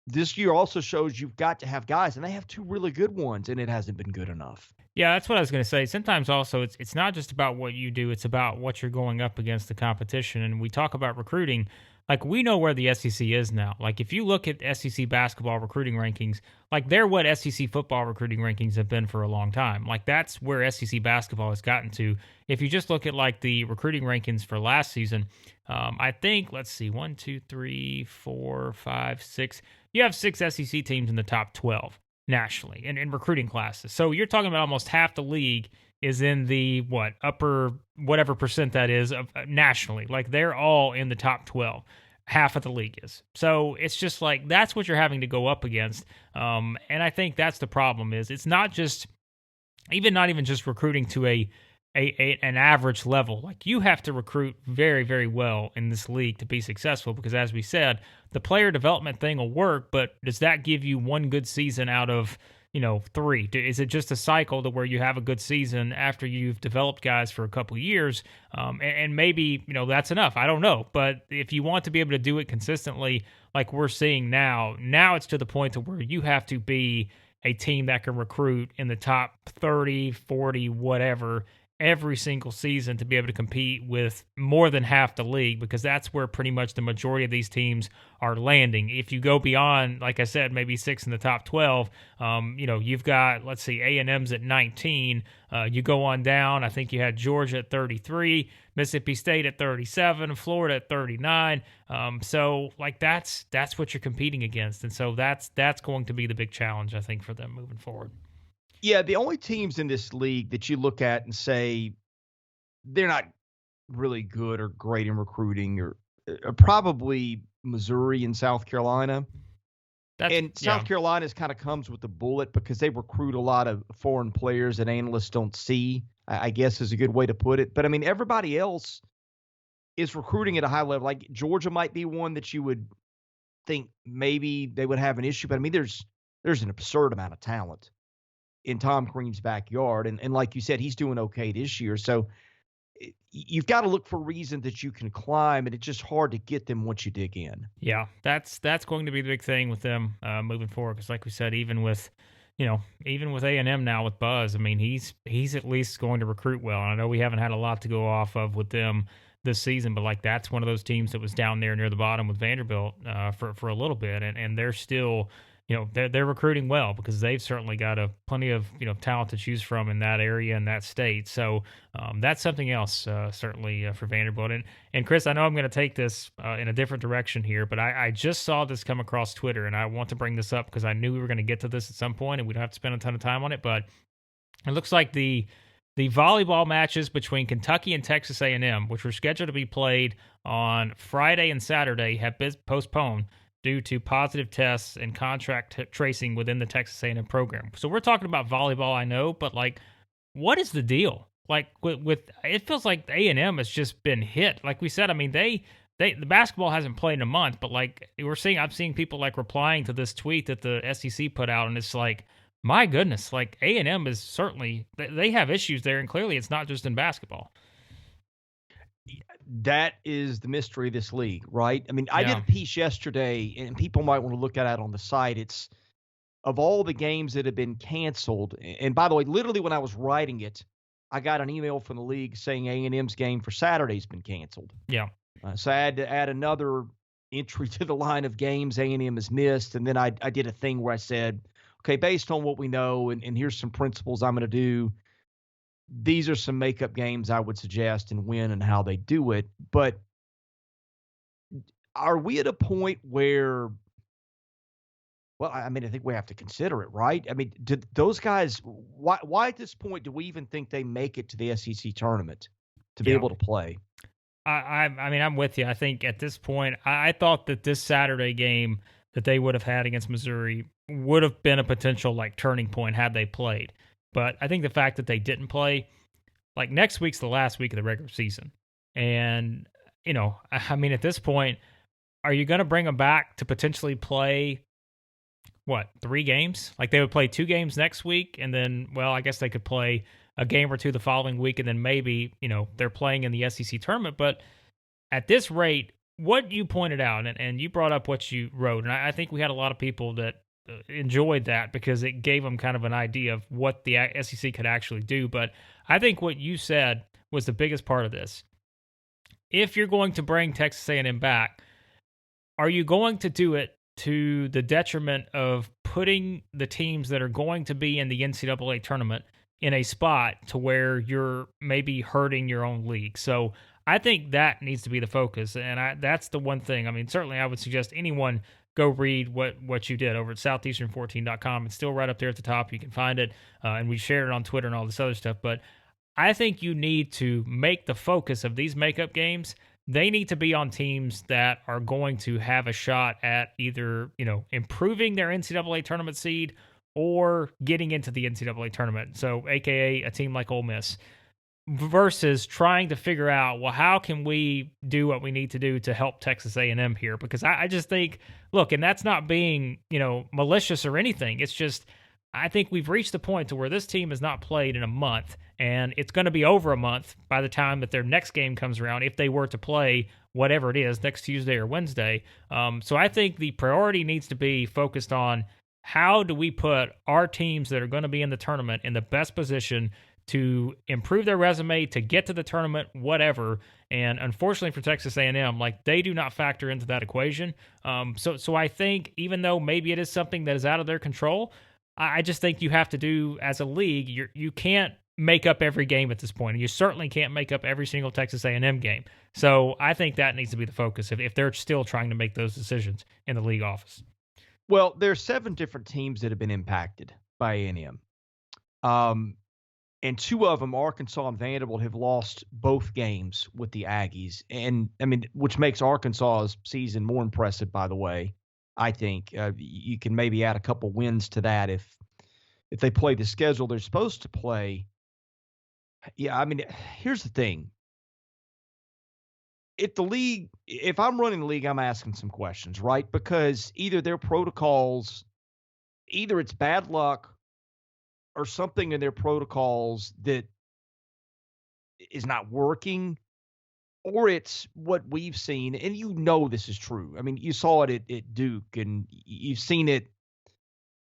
this year also shows you've got to have guys, and they have 2 really good ones, and it hasn't been good enough. Yeah, that's what I was going to say. Sometimes also it's not just about what you do, it's about what you're going up against the competition. And we talk about recruiting. Like, we know where the SEC is now. Like, if you look at SEC basketball recruiting rankings, like, they're what SEC football recruiting rankings have been for a long time. Like, that's where SEC basketball has gotten to. If you just look at, like, the recruiting rankings for last season, I think, let's see, 1, 2, 3, 4, 5, 6. You have 6 SEC teams in the top 12 nationally in recruiting classes. So you're talking about almost half the league is in the upper whatever percent that is of nationally. Like, they're all in the top 12. Half of the league is. So it's just like, that's what you're having to go up against. And I think that's the problem. Is it's not even just recruiting to an average level. Like, you have to recruit very, very well in this league to be successful, because as we said, the player development thing will work, but does that give you one good season out of 3? Is it just a cycle to where you have a good season after you've developed guys for a couple of years? And maybe, that's enough. I don't know. But if you want to be able to do it consistently, like we're seeing now it's to the point to where you have to be a team that can recruit in the top 30, 40, whatever, every single season to be able to compete with more than half the league, because that's where pretty much the majority of these teams are landing. If you go beyond, like I said, maybe 6 in the top 12, you've got, let's see, A&M's at 19. You go on down, I think you had Georgia at 33, Mississippi State at 37, Florida at 39. So like that's what you're competing against. And so that's going to be the big challenge, I think, for them moving forward. Yeah, the only teams in this league that you look at and say they're not really good or great in recruiting are probably Missouri and South Carolina. South Carolina's kind of comes with the bullet because they recruit a lot of foreign players that analysts don't see, I guess is a good way to put it. But, I mean, everybody else is recruiting at a high level. Like, Georgia might be one that you would think maybe they would have an issue. But, I mean, there's an absurd amount of talent in Tom Crean's backyard. And like you said, he's doing okay this year. So you've got to look for reasons that you can climb, and it's just hard to get them once you dig in. Yeah, that's going to be the big thing with them moving forward. Because like we said, even with A&M now with Buzz, I mean, he's at least going to recruit well. And I know we haven't had a lot to go off of with them this season, but like that's one of those teams that was down there near the bottom with Vanderbilt for a little bit, and they're still, they're recruiting well because they've certainly got plenty of talent to choose from in that area and that state. So that's something else certainly for Vanderbilt. And Chris, I know I'm going to take this in a different direction here, but I just saw this come across Twitter, and I want to bring this up because I knew we were going to get to this at some point, and we don't have to spend a ton of time on it. But it looks like the volleyball matches between Kentucky and Texas A&M, which were scheduled to be played on Friday and Saturday, have been postponed due to positive tests and contract tracing within the Texas A&M program. So we're talking about volleyball, I know, but like, what is the deal? Like with it feels like A&M has just been hit. Like we said, I mean, the basketball hasn't played in a month, but like I'm seeing people like replying to this tweet that the SEC put out, and it's like, my goodness, like A&M is certainly, they have issues there, and clearly it's not just in basketball. That is the mystery of this league, right? I mean, I did a piece yesterday, and people might want to look at it on the site. It's of all the games that have been canceled. And by the way, literally when I was writing it, I got an email from the league saying A&M's game for Saturday's been canceled. Yeah. So I had to add another entry to the line of games A&M has missed. And then I did a thing where I said, okay, based on what we know, and here's some principles I'm going to do, these are some makeup games I would suggest and when and how they do it. But are we at a point where, well, I mean, I think we have to consider it, right? I mean, did those guys, why at this point do we even think they make it to the SEC tournament to be able to play? I mean, I'm with you. I think at this point, I thought that this Saturday game that they would have had against Missouri would have been a potential like turning point had they played. But I think the fact that they didn't play, like next week's the last week of the regular season. And, I mean, at this point, are you going to bring them back to potentially play, 3 games? Like they would play 2 games next week. And then, well, I guess they could play a game or 2 the following week. And then maybe, they're playing in the SEC tournament. But at this rate, what you pointed out, and you brought up what you wrote, and I think we had a lot of people that enjoyed that because it gave them kind of an idea of what the SEC could actually do. But I think what you said was the biggest part of this. If you're going to bring Texas A&M back, are you going to do it to the detriment of putting the teams that are going to be in the NCAA tournament in a spot to where you're maybe hurting your own league? So I think that needs to be the focus, and that's the one thing. I mean, certainly I would suggest anyone go read what you did over at southeastern14.com. It's still right up there at the top. You can find it, and we shared it on Twitter and all this other stuff. But I think you need to make the focus of these makeup games. They need to be on teams that are going to have a shot at either, improving their NCAA tournament seed or getting into the NCAA tournament. So, AKA a team like Ole Miss, versus trying to figure out, well, how can we do what we need to do to help Texas A&M here? Because I just think, look, and that's not being, malicious or anything. It's just, I think we've reached the point to where this team has not played in a month, and it's going to be over a month by the time that their next game comes around, if they were to play whatever it is, next Tuesday or Wednesday. So I think the priority needs to be focused on how do we put our teams that are going to be in the tournament in the best position to improve their resume, to get to the tournament, whatever. And unfortunately for Texas A&M, like they do not factor into that equation. So I think even though maybe it is something that is out of their control, I just think you have to do, as a league, you can't make up every game at this point. And you certainly can't make up every single Texas A&M game. So I think that needs to be the focus if they're still trying to make those decisions in the league office. Well, there's 7 different teams that have been impacted by A&M. And 2 of them, Arkansas and Vanderbilt, have lost both games with the Aggies. And, I mean, which makes Arkansas's season more impressive, by the way. I think you can maybe add a couple wins to that if they play the schedule they're supposed to play. Yeah, I mean, here's the thing. If I'm running the league, I'm asking some questions, right? Because either their protocols, either it's bad luck or something in their protocols that is not working, or it's what we've seen, and this is true. I mean, you saw it at Duke, and you've seen it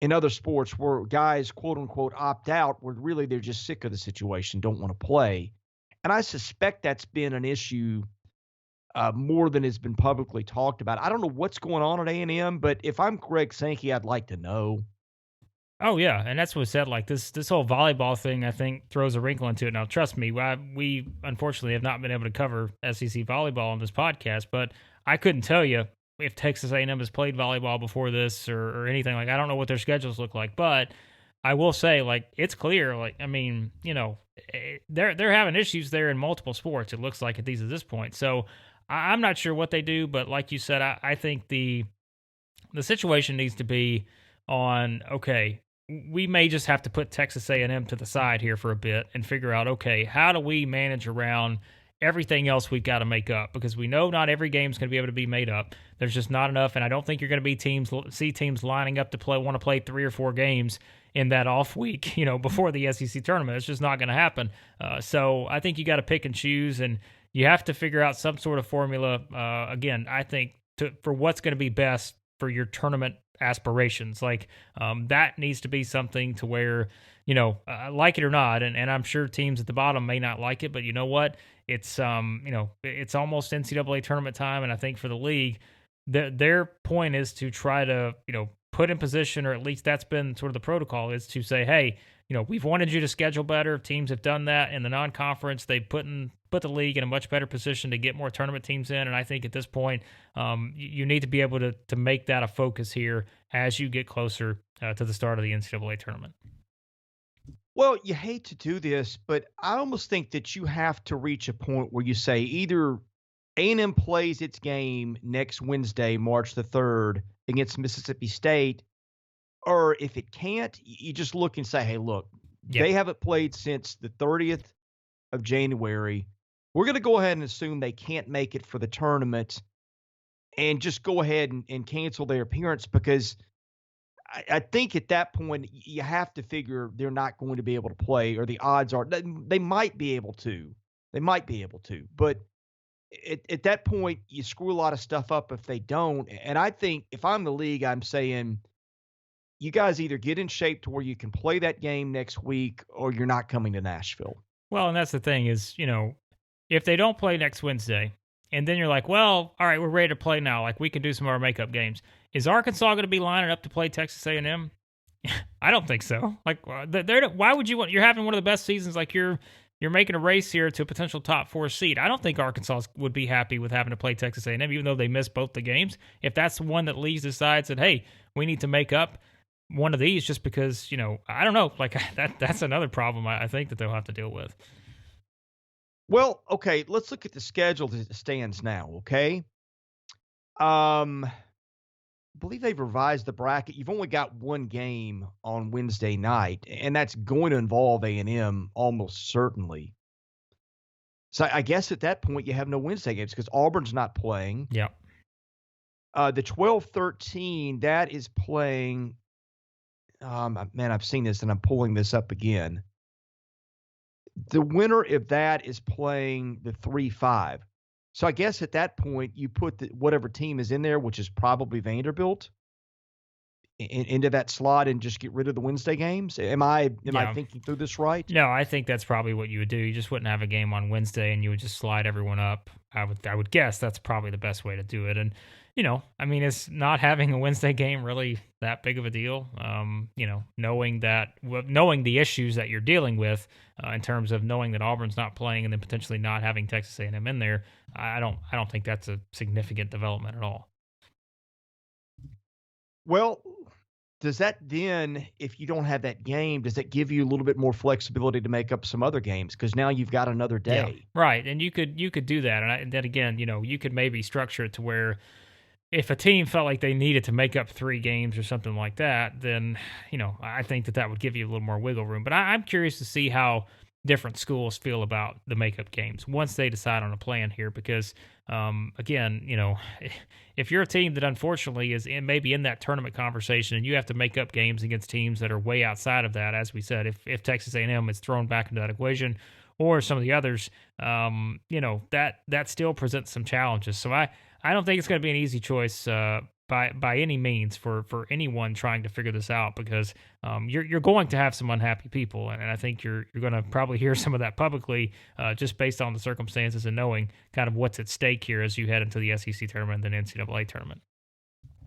in other sports where guys, quote unquote, opt out, where really they're just sick of the situation, don't want to play. And I suspect that's been an issue more than has been publicly talked about. I don't know what's going on at A&M, but if I'm Greg Sankey, I'd like to know. Oh, yeah, and that's what said. Like this whole volleyball thing, I think, throws a wrinkle into it. Now, trust me, we unfortunately have not been able to cover SEC volleyball on this podcast, but I couldn't tell you if Texas A&M has played volleyball before this or anything. Like, I don't know what their schedules look like, but I will say, like, it's clear. Like, I mean, they're having issues there in multiple sports. It looks like at this point. So I'm not sure what they do, but like you said, I think the situation needs to be on, okay, we may just have to put Texas A&M to the side here for a bit and figure out, okay, how do we manage around everything else we've got to make up? Because we know not every game is going to be able to be made up. There's just not enough, and I don't think you're going to see teams lining up to want to play 3 or 4 games in that off week, before the SEC tournament. It's just not going to happen. So I think you got to pick and choose, and you have to figure out some sort of formula. Again, I think for what's going to be best for your tournament aspirations. Like that needs to be something to where, like it or not, and I'm sure teams at the bottom may not like it, but you know what? It's it's almost NCAA tournament time, and I think for the league, their point is to try to put in position, or at least that's been sort of the protocol, is to say, hey, we've wanted you to schedule better. Teams have done that in the non-conference. They put the league in a much better position to get more tournament teams in. And I think at this point, you need to be able to make that a focus here as you get closer to the start of the NCAA tournament. Well, you hate to do this, but I almost think that you have to reach a point where you say either A&M plays its game next Wednesday, March the 3rd, against Mississippi State, Or if it can't, you just look and say, hey, look, Yeah. they haven't played since the 30th of January. We're going to go ahead and assume they can't make it for the tournament and just go ahead and cancel their appearance, because I think at that point you have to figure they're not going to be able to play, or the odds are they might be able to. They might be able to. But at that point, you screw a lot of stuff up if they don't. And I think if I'm the league, I'm saying you guys either get in shape to where you can play that game next week, or you're not coming to Nashville. Well, and that's the thing is, if they don't play next Wednesday, and then you're like, well, all right, we're ready to play now. Like, we can do some of our makeup games. Is Arkansas going to be lining up to play Texas A&M? I don't think so. Like, why would you want? You're having one of the best seasons. Like, you're making a race here to a potential top 4 seed. I don't think Arkansas would be happy with having to play Texas A&M, even though they missed both the games. If that's the one that League decides that, hey, we need to make up one of these just because, I don't know. Like, that's another problem I think that they'll have to deal with. Well, okay, let's look at the schedule as it stands now, okay? I believe they've revised the bracket. You've only got one game on Wednesday night, and that's going to involve A&M almost certainly. So I guess at that point you have no Wednesday games because Auburn's not playing. Yeah. The 12-13, that is playing man, I've seen this and I'm pulling this up again. The winner of that is playing the 3-5. So I guess at that point you put whatever team is in there, which is probably Vanderbilt, into that slot and just get rid of the Wednesday games. Am I thinking through this right? No, I think that's probably what you would do. You just wouldn't have a game on Wednesday, and you would just slide everyone up. I would guess that's probably the best way to do it. And is not having a Wednesday game really that big of a deal? Knowing the issues that you're dealing with in terms of knowing that Auburn's not playing and then potentially not having Texas A&M in there, I don't think that's a significant development at all. Well, does that then, if you don't have that game, does that give you a little bit more flexibility to make up some other games? Because now you've got another day. Yeah, right, and you could do that. And then again, you could maybe structure it to where if a team felt like they needed to make up 3 games or something like that, then, I think that would give you a little more wiggle room. But I'm curious to see how different schools feel about the makeup games once they decide on a plan here, because again, if you're a team that unfortunately is maybe in that tournament conversation and you have to make up games against teams that are way outside of that, as we said, if Texas A&M is thrown back into that equation or some of the others, that still presents some challenges. So I don't think it's going to be an easy choice by any means for anyone trying to figure this out, because you're going to have some unhappy people, and I think you're going to probably hear some of that publicly just based on the circumstances and knowing kind of what's at stake here as you head into the SEC tournament and the NCAA tournament.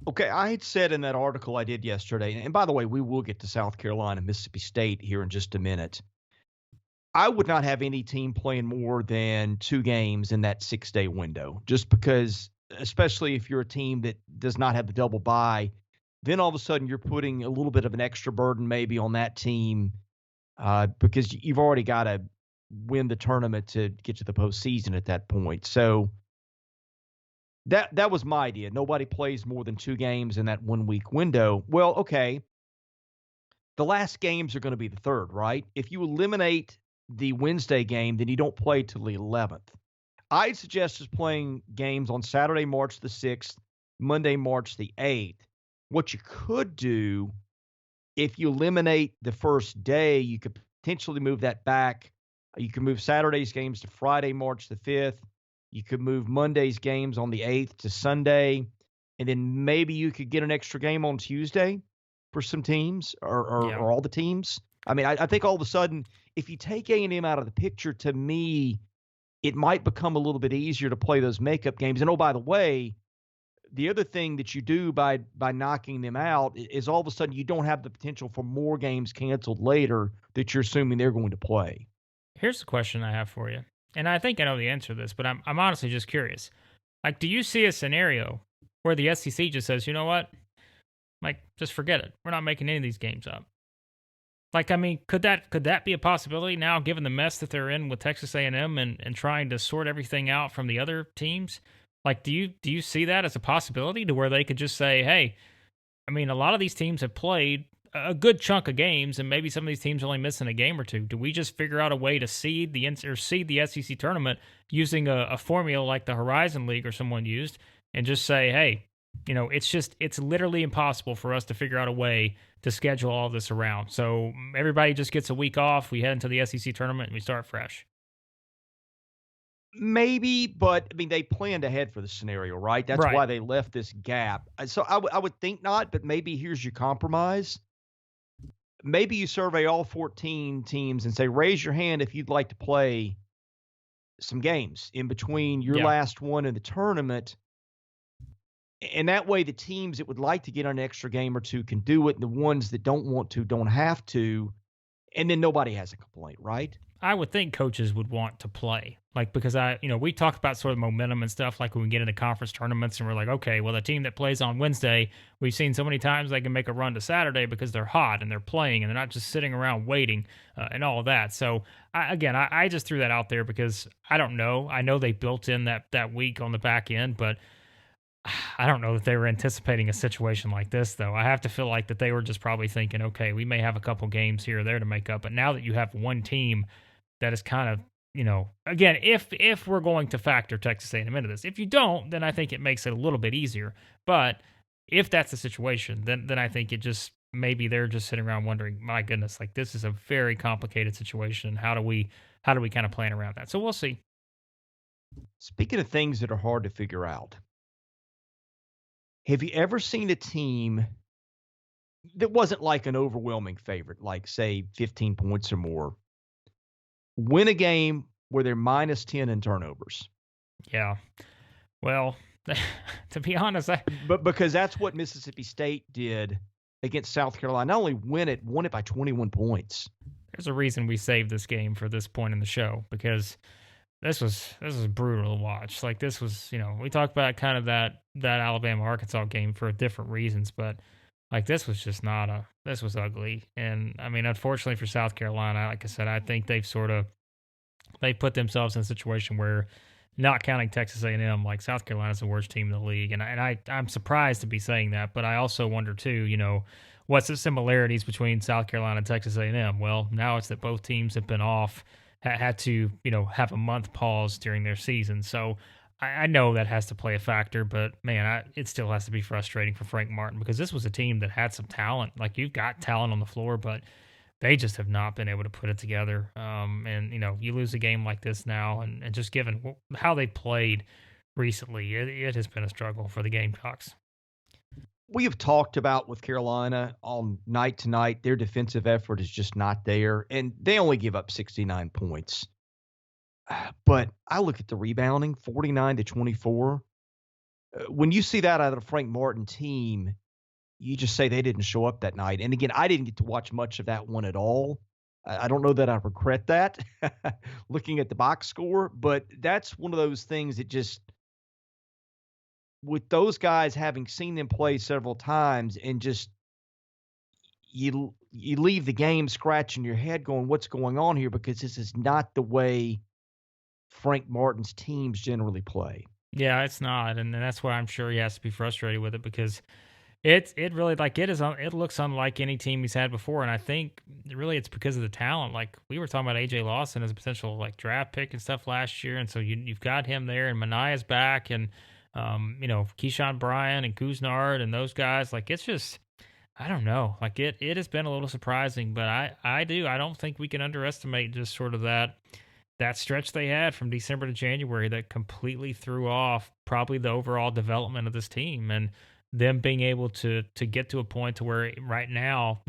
Okay, I had said in that article I did yesterday, and by the way, we will get to South Carolina and Mississippi State here in just a minute. I would not have any team playing more than 2 games in that 6-day window, just because, especially if you're a team that does not have the double bye, then all of a sudden you're putting a little bit of an extra burden maybe on that team because you've already got to win the tournament to get to the postseason at that point. So that was my idea. Nobody plays more than 2 games in that 1-week window. Well, okay, the last games are going to be the 3rd, right? If you eliminate the Wednesday game, then you don't play till the 11th. I'd suggest just playing games on Saturday, March the 6th, Monday, March the 8th. What you could do, if you eliminate the first day, you could potentially move that back. You can move Saturday's games to Friday, March the 5th. You could move Monday's games on the 8th to Sunday. And then maybe you could get an extra game on Tuesday for some teams or all the teams. I mean, I think all of a sudden, if you take A&M out of the picture, to me, it might become a little bit easier to play those makeup games. And, oh, by the way, the other thing that you do by knocking them out is all of a sudden you don't have the potential for more games canceled later that you're assuming they're going to play. Here's the question I have for you. And I think I know the answer to this, but I'm honestly just curious. Like, do you see a scenario where the SEC just says, you know what? Like, just forget it. We're not making any of these games up. Like, I mean, could that be a possibility now, given the mess that they're in with Texas A&M and trying to sort everything out from the other teams? Like, do you see that as a possibility to where they could just say, hey, I mean, a lot of these teams have played a good chunk of games, and maybe some of these teams are only missing a game or two. Do we just figure out a way to seed the SEC tournament using a formula like the Horizon League or someone used, and just say, hey, it's literally impossible for us to figure out a way to schedule all this around. So everybody just gets a week off. We head into the SEC tournament and we start fresh. Maybe, but I mean, they planned ahead for the scenario, right? That's Right. why they left this gap. So I would think not, but maybe here's your compromise. Maybe you survey all 14 teams and say, raise your hand if you'd like to play some games in between your Yeah. last one and the tournament. And that way, the teams that would like to get an extra game or two can do it, and the ones that don't want to don't have to. And then nobody has a complaint, right? I would think coaches would want to play, like, because we talked about sort of momentum and stuff, like when we get into conference tournaments and we're like, okay, well, the team that plays on Wednesday, we've seen so many times they can make a run to Saturday because they're hot and they're playing and they're not just sitting around waiting and all of that. So I just threw that out there because I don't know. I know they built in that week on the back end, but I don't know that they were anticipating a situation like this, though. I have to feel like that they were just probably thinking, okay, we may have a couple games here or there to make up, but now that you have one team that is kind of, again, if we're going to factor Texas A&M into this, if you don't, then I think it makes it a little bit easier. But if that's the situation, then I think it just maybe they're just sitting around wondering, my goodness, like this is a very complicated situation. How do we kind of plan around that? So we'll see. Speaking of things that are hard to figure out, have you ever seen a team that wasn't like an overwhelming favorite, like say 15 points or more, win a game where they're minus 10 in turnovers? Yeah. Well, to be honest, But because that's what Mississippi State did against South Carolina. Not only won it by 21 points. there's a reason we saved this game for this point in the show, because this was brutal to watch. Like, this was, we talked about kind of that Alabama Arkansas game for different reasons, but like this was just this was ugly. And I mean, unfortunately for South Carolina, like I said, I think they put themselves in a situation where, not counting Texas A&M, like South Carolina's the worst team in the league. And I'm surprised to be saying that, but I also wonder too, what's the similarities between South Carolina and Texas A&M? Well, now it's that both teams have been off, had to, have a month pause during their season. So I know that has to play a factor, but man, it still has to be frustrating for Frank Martin, because this was a team that had some talent. Like, you've got talent on the floor, but they just have not been able to put it together. And, you lose a game like this now, and just given how they played recently, it has been a struggle for the Gamecocks. We have talked about with Carolina on night to night, their defensive effort is just not there, and they only give up 69 points. But I look at the rebounding, 49-24. When you see that out of the Frank Martin team, you just say they didn't show up that night. And again, I didn't get to watch much of that one at all. I don't know that I regret that looking at the box score, but that's one of those things that just, with those guys, having seen them play several times, and just you leave the game scratching your head going, what's going on here? Because this is not the way Frank Martin's teams generally play. Yeah, it's not. And that's why I'm sure he has to be frustrated with it, because it really, like, it looks unlike any team he's had before. And I think really it's because of the talent. Like, we were talking about AJ Lawson as a potential like draft pick and stuff last year. And so you've got him there, and Manaya's back, and Keyshawn Bryant and Kuznard and those guys. Like, it's just, I don't know. Like, it has been a little surprising, but I don't think we can underestimate just sort of that stretch they had from December to January that completely threw off probably the overall development of this team, and them being able to get to a point to where right now,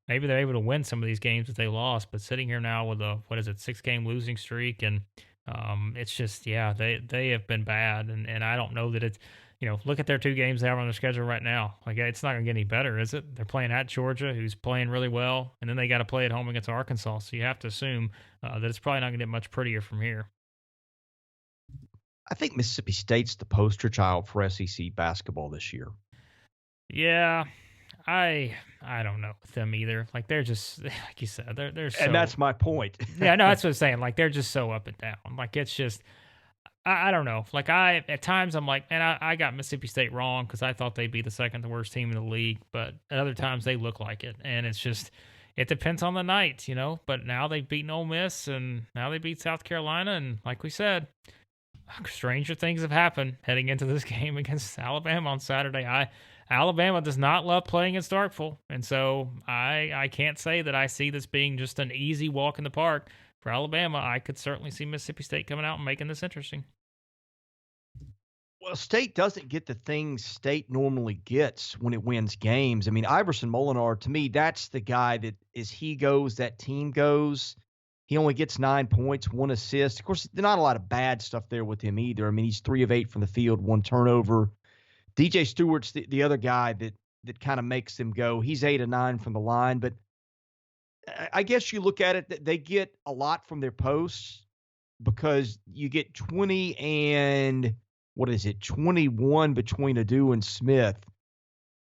maybe they're able to win some of these games that they lost, but sitting here now with a 6-game losing streak, and it's just, yeah, they have been bad. And I don't know that it's, look at their 2 games they have on their schedule right now. Like, it's not going to get any better, is it? They're playing at Georgia, who's playing really well, and then they got to play at home against Arkansas. So you have to assume that it's probably not going to get much prettier from here. I think Mississippi State's the poster child for SEC basketball this year. Yeah, I don't know with them either. Like, they're just, like you said, they're so, and that's my point. Yeah, no, that's what I'm saying. Like, they're just so up and down. Like, it's just, I don't know. Like at times I'm like, man, I got Mississippi State wrong because I thought they'd be the second worst team in the league, but at other times they look like it, and it's just it depends on the night, you know. But now they've beaten Ole Miss, and now they beat South Carolina, and like we said, stranger things have happened heading into this game against Alabama on Saturday. Alabama does not love playing in Starkville, and so I can't say that I see this being just an easy walk in the park. For Alabama, I could certainly see Mississippi State coming out and making this interesting. Well, State doesn't get the things State normally gets when it wins games. I mean, Iverson Molinar, to me, that's the guy that as he goes, that team goes. He only gets 9 points, 1 assist. Of course, there's not a lot of bad stuff there with him either. I mean, he's 3 of 8 from the field, 1 turnover. DJ Stewart's the other guy that kind of makes them go. He's 8 of 9 from the line, but I guess you look at it, they get a lot from their posts because you get 20 and 21 between Adu and Smith.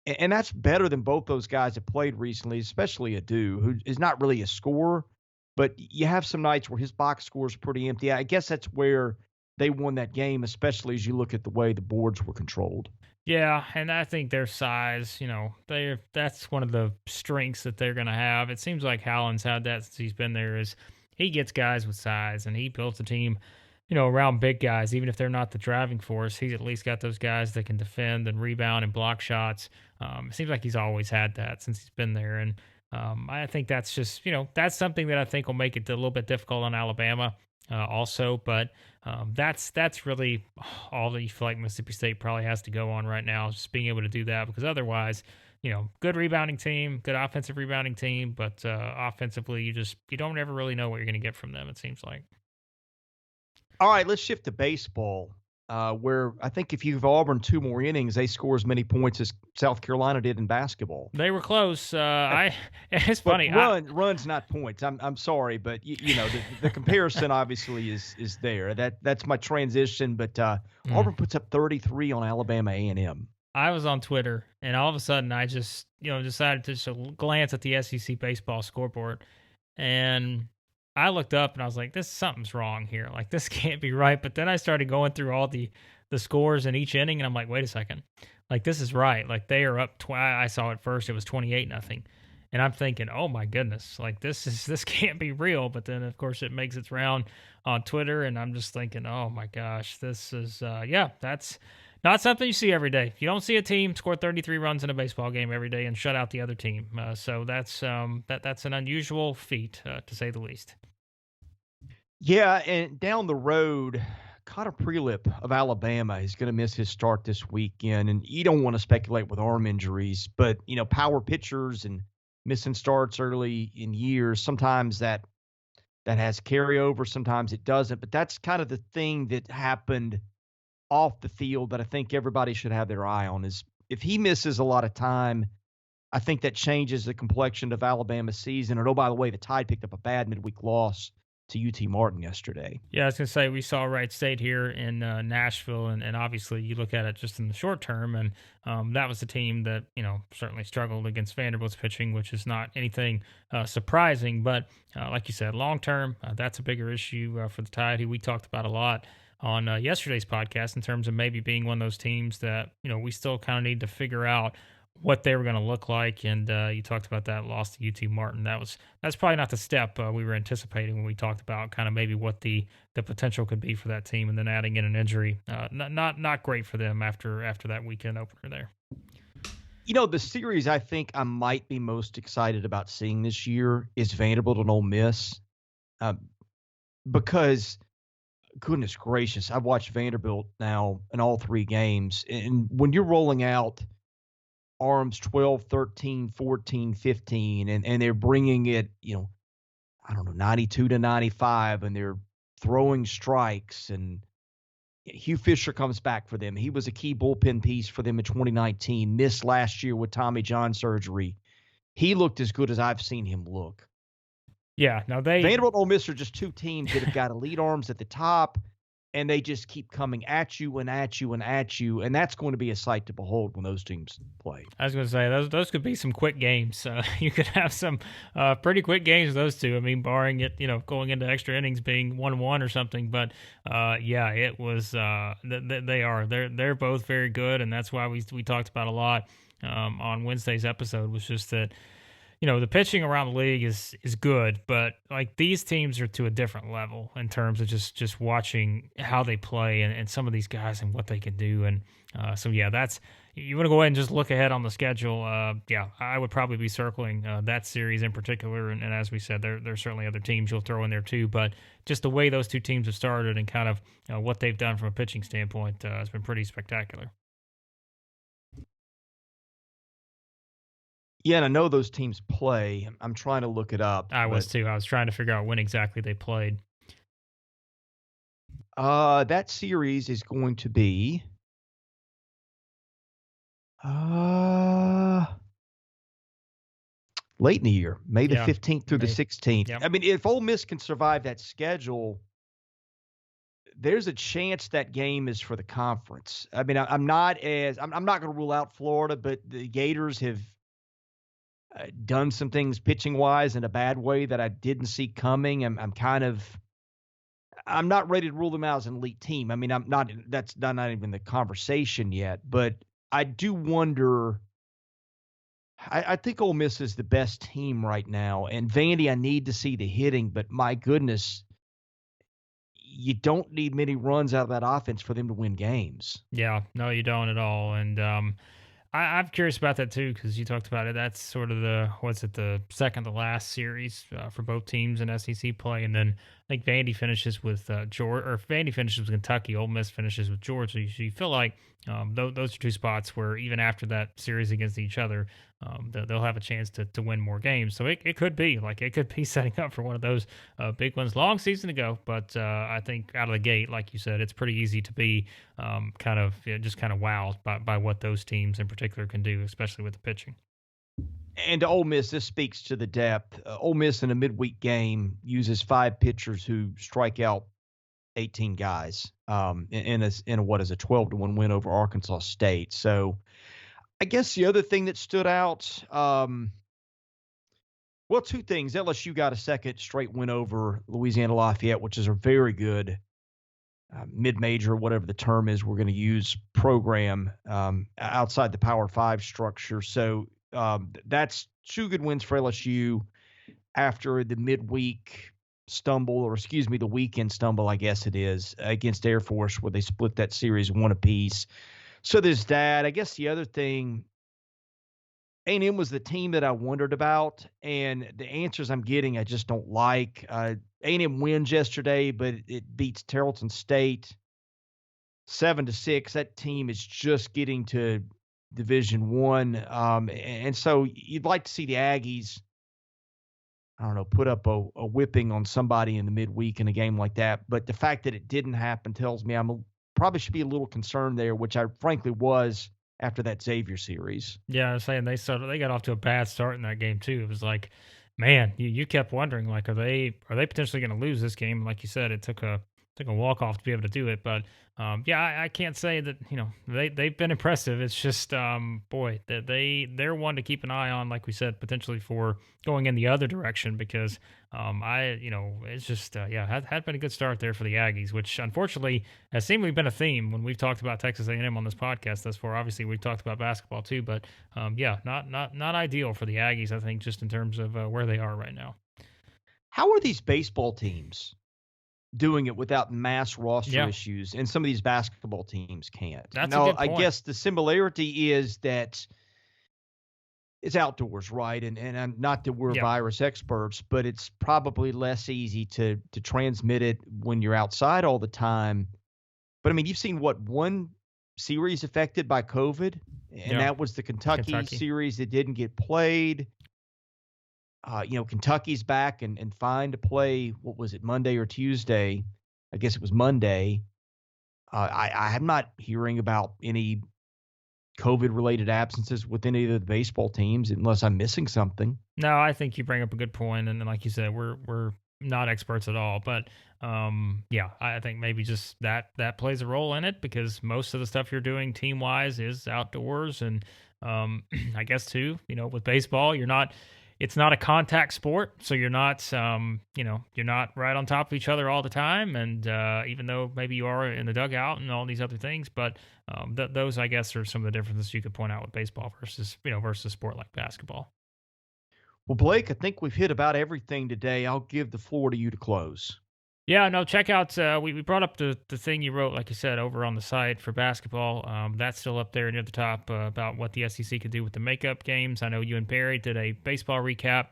And that's better than both those guys have played recently, especially Adu, who is not really a scorer, but you have some nights where his box score is pretty empty. I guess that's where they won that game, especially as you look at the way the boards were controlled. Yeah, and I think their size, that's one of the strengths that they're going to have. It seems like Howland's had that since he's been there, is he gets guys with size, and he built a team, around big guys. Even if they're not the driving force, he's at least got those guys that can defend and rebound and block shots. It seems like he's always had that since he's been there, and I think that's just, that's something that I think will make it a little bit difficult on Alabama also, but that's really all that you feel like Mississippi State probably has to go on right now, is just being able to do that, because otherwise, good rebounding team, good offensive rebounding team, but offensively, you don't ever really know what you're going to get from them, it seems like. All right, let's shift to baseball, where I think if you give Auburn 2 more innings, they score as many points as South Carolina did in basketball. They were close. It's funny. Runs, not points. I'm sorry, but the comparison obviously is there. That's my transition. But Auburn puts up 33 on Alabama A&M. I was on Twitter, and all of a sudden, I just decided to just glance at the SEC baseball scoreboard, and I looked up and I was like, something's wrong here. Like, this can't be right. But then I started going through all the scores in each inning, and I'm like, wait a second. Like, this is right. Like, they are up. I saw it first. It was 28-0. And I'm thinking, oh my goodness, like this can't be real. But then, of course, it makes its round on Twitter, and I'm just thinking, oh my gosh, this is that's not something you see every day. You don't see a team score 33 runs in a baseball game every day and shut out the other team. So that's an unusual feat, to say the least. Yeah, and down the road, Connor Prelip of Alabama is going to miss his start this weekend, and you don't want to speculate with arm injuries, but power pitchers and missing starts early in years, sometimes that has carryover, sometimes it doesn't. But that's kind of the thing that happened off the field that I think everybody should have their eye on, is if he misses a lot of time, I think that changes the complexion of Alabama's season. And, oh, by the way, the Tide picked up a bad midweek loss to UT Martin yesterday. Yeah, I was going to say, we saw Wright State here in Nashville, and obviously you look at it just in the short term, and that was a team that, certainly struggled against Vanderbilt's pitching, which is not anything surprising. But like you said, long term, that's a bigger issue for the Tide, who we talked about a lot on yesterday's podcast, in terms of maybe being one of those teams that, we still kind of need to figure out what they were going to look like. And you talked about that loss to UT Martin. That's probably not the step we were anticipating when we talked about kind of maybe what the potential could be for that team, and then adding in an injury. Not great for them after that weekend opener there. The series I think I might be most excited about seeing this year is Vanderbilt and Ole Miss, because goodness gracious, I've watched Vanderbilt now in all 3 games, and when you're rolling out arms 12, 13, 14, 15, and they're bringing it, 92 to 95, and they're throwing strikes, and Hugh Fisher comes back for them. He was a key bullpen piece for them in 2019, missed last year with Tommy John surgery. He looked as good as I've seen him look. Yeah, now Vanderbilt and Ole Miss are just 2 teams that have got elite arms at the top. and they just keep coming at you and at you and at you, and that's going to be a sight to behold when those teams play. I was going to say those could be some quick games. You could have some pretty quick games with those two. I mean, barring it, going into extra innings being 1-1 or something. But yeah, it was. They're both very good, and that's why we talked about a lot on Wednesday's episode. Was just that. The pitching around the league is good, but like these teams are to a different level in terms of just watching how they play and some of these guys and what they can do. And so, yeah, that's you want to go ahead and just look ahead on the schedule. Yeah, I would probably be circling that series in particular. And as we said, there's certainly other teams you'll throw in there too. But just the way those two teams have started and kind of what they've done from a pitching standpoint has been pretty spectacular. Yeah, and I know those teams play. I'm trying to look it up. I was too. I was trying to figure out when exactly they played. That series is going to be late in the year, May the 15th through the 16th. Yep. I mean, if Ole Miss can survive that schedule, there's a chance that game is for the conference. I mean, I'm not going to rule out Florida, but the Gators have done some things pitching wise in a bad way that I didn't see coming. I'm not ready to rule them out as an elite team. I mean, that's not even the conversation yet, but I do wonder. I think Ole Miss is the best team right now, and Vandy, I need to see the hitting, but my goodness, you don't need many runs out of that offense for them to win games. Yeah, no, you don't at all. And I'm curious about that too, because you talked about it. That's sort of the second to last series for both teams in SEC play, and then I think Vandy finishes with Georgia, or Vandy finishes with Kentucky. Ole Miss finishes with Georgia. So you feel like those are two spots where even after that series against each other, they'll have a chance to win more games. So it could be setting up for one of those big ones. Long season to go, but I think out of the gate, like you said, it's pretty easy to be kind of wowed by what those teams in particular can do, especially with the pitching. And to Ole Miss, this speaks to the depth. Ole Miss in a midweek game uses 5 pitchers who strike out 18 guys in a what is a 12-1 win over Arkansas State. So I guess the other thing that stood out, well, 2 things. LSU got a second straight win over Louisiana Lafayette, which is a very good mid-major, whatever the term is we're going to use, program outside the Power 5 structure. So that's 2 good wins for LSU after the midweek the weekend stumble, I guess it is, against Air Force, where they split that series 1 apiece. So there's that. I guess the other thing, A&M was the team that I wondered about, and the answers I'm getting I just don't like. A&M wins yesterday, but it beats Tarleton State 7-6. That team is just getting to Division I, and so you'd like to see the Aggies, I don't know, put up a whipping on somebody in the midweek in a game like that. But the fact that it didn't happen tells me probably should be a little concerned there, which I frankly was after that Xavier series. Yeah, I was saying they got off to a bad start in that game too. It was like, man, you kept wondering, like, are they potentially going to lose this game? Like you said, it took a walk off to be able to do it, but I can't say that they've been impressive. It's just boy, that they're one to keep an eye on, like we said, potentially for going in the other direction, because it's just had been a good start there for the Aggies, which unfortunately has seemingly been a theme when we've talked about Texas A&M on this podcast thus far. Obviously, we've talked about basketball too, but not ideal for the Aggies, I think, just in terms of where they are right now. How are these baseball teams doing it without mass roster issues, and some of these basketball teams can't? That's a good point. I guess the similarity is that it's outdoors, right? And not that we're virus experts, but it's probably less easy to transmit it when you're outside all the time. But I mean, you've seen one series affected by COVID, and that was the Kentucky series that didn't get played. Kentucky's back and fine to play. What was it, Monday or Tuesday? I guess it was Monday. I'm not hearing about any COVID-related absences with any of the baseball teams, unless I'm missing something. No, I think you bring up a good point, and like you said, we're not experts at all. But yeah, I think maybe just that plays a role in it, because most of the stuff you're doing team wise is outdoors. And I guess too, with baseball, it's not a contact sport, so you're not, you're not right on top of each other all the time. And even though maybe you are in the dugout and all these other things, but those, I guess, are some of the differences you could point out with baseball versus a sport like basketball. Well, Blake, I think we've hit about everything today. I'll give the floor to you to close. Yeah, no, check out, we brought up the thing you wrote, like you said, over on the site for basketball. That's still up there near the top, about what the SEC could do with the makeup games. I know you and Barry did a baseball recap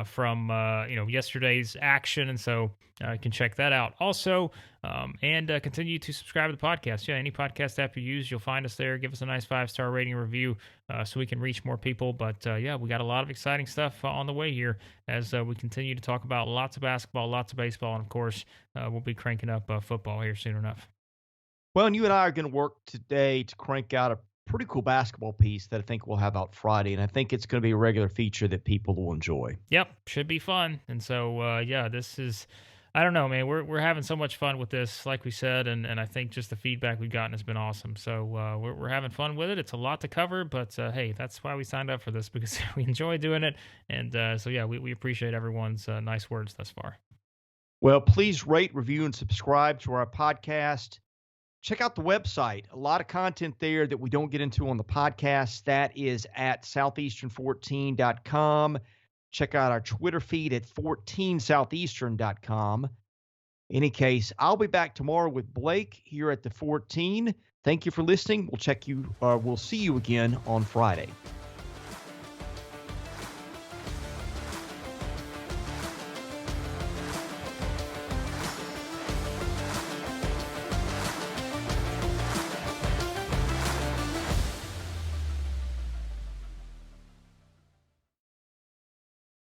from yesterday's action, and so you can check that out. Also, and continue to subscribe to the podcast. Yeah, any podcast app you use, you'll find us there. Give us a nice 5-star rating and review so we can reach more people. But yeah, we got a lot of exciting stuff on the way here as we continue to talk about lots of basketball, lots of baseball, and of course, we'll be cranking up football here soon enough. Well, and you and I are going to work today to crank out a pretty cool basketball piece that I think we'll have out Friday, and I think it's going to be a regular feature that people will enjoy. Yep, should be fun. And so, yeah, this is, I don't know, man, we're having so much fun with this, like we said, and I think just the feedback we've gotten has been awesome. So we're having fun with it. It's a lot to cover, but hey, that's why we signed up for this, because we enjoy doing it. And so, yeah, we appreciate everyone's nice words thus far. Well, please rate, review, and subscribe to our podcast. Check out the website. A lot of content there that we don't get into on the podcast. That is at southeastern14.com. Check out our Twitter feed at 14southeastern.com. In any case, I'll be back tomorrow with Blake here at the 14. Thank you for listening. We'll see you again on Friday.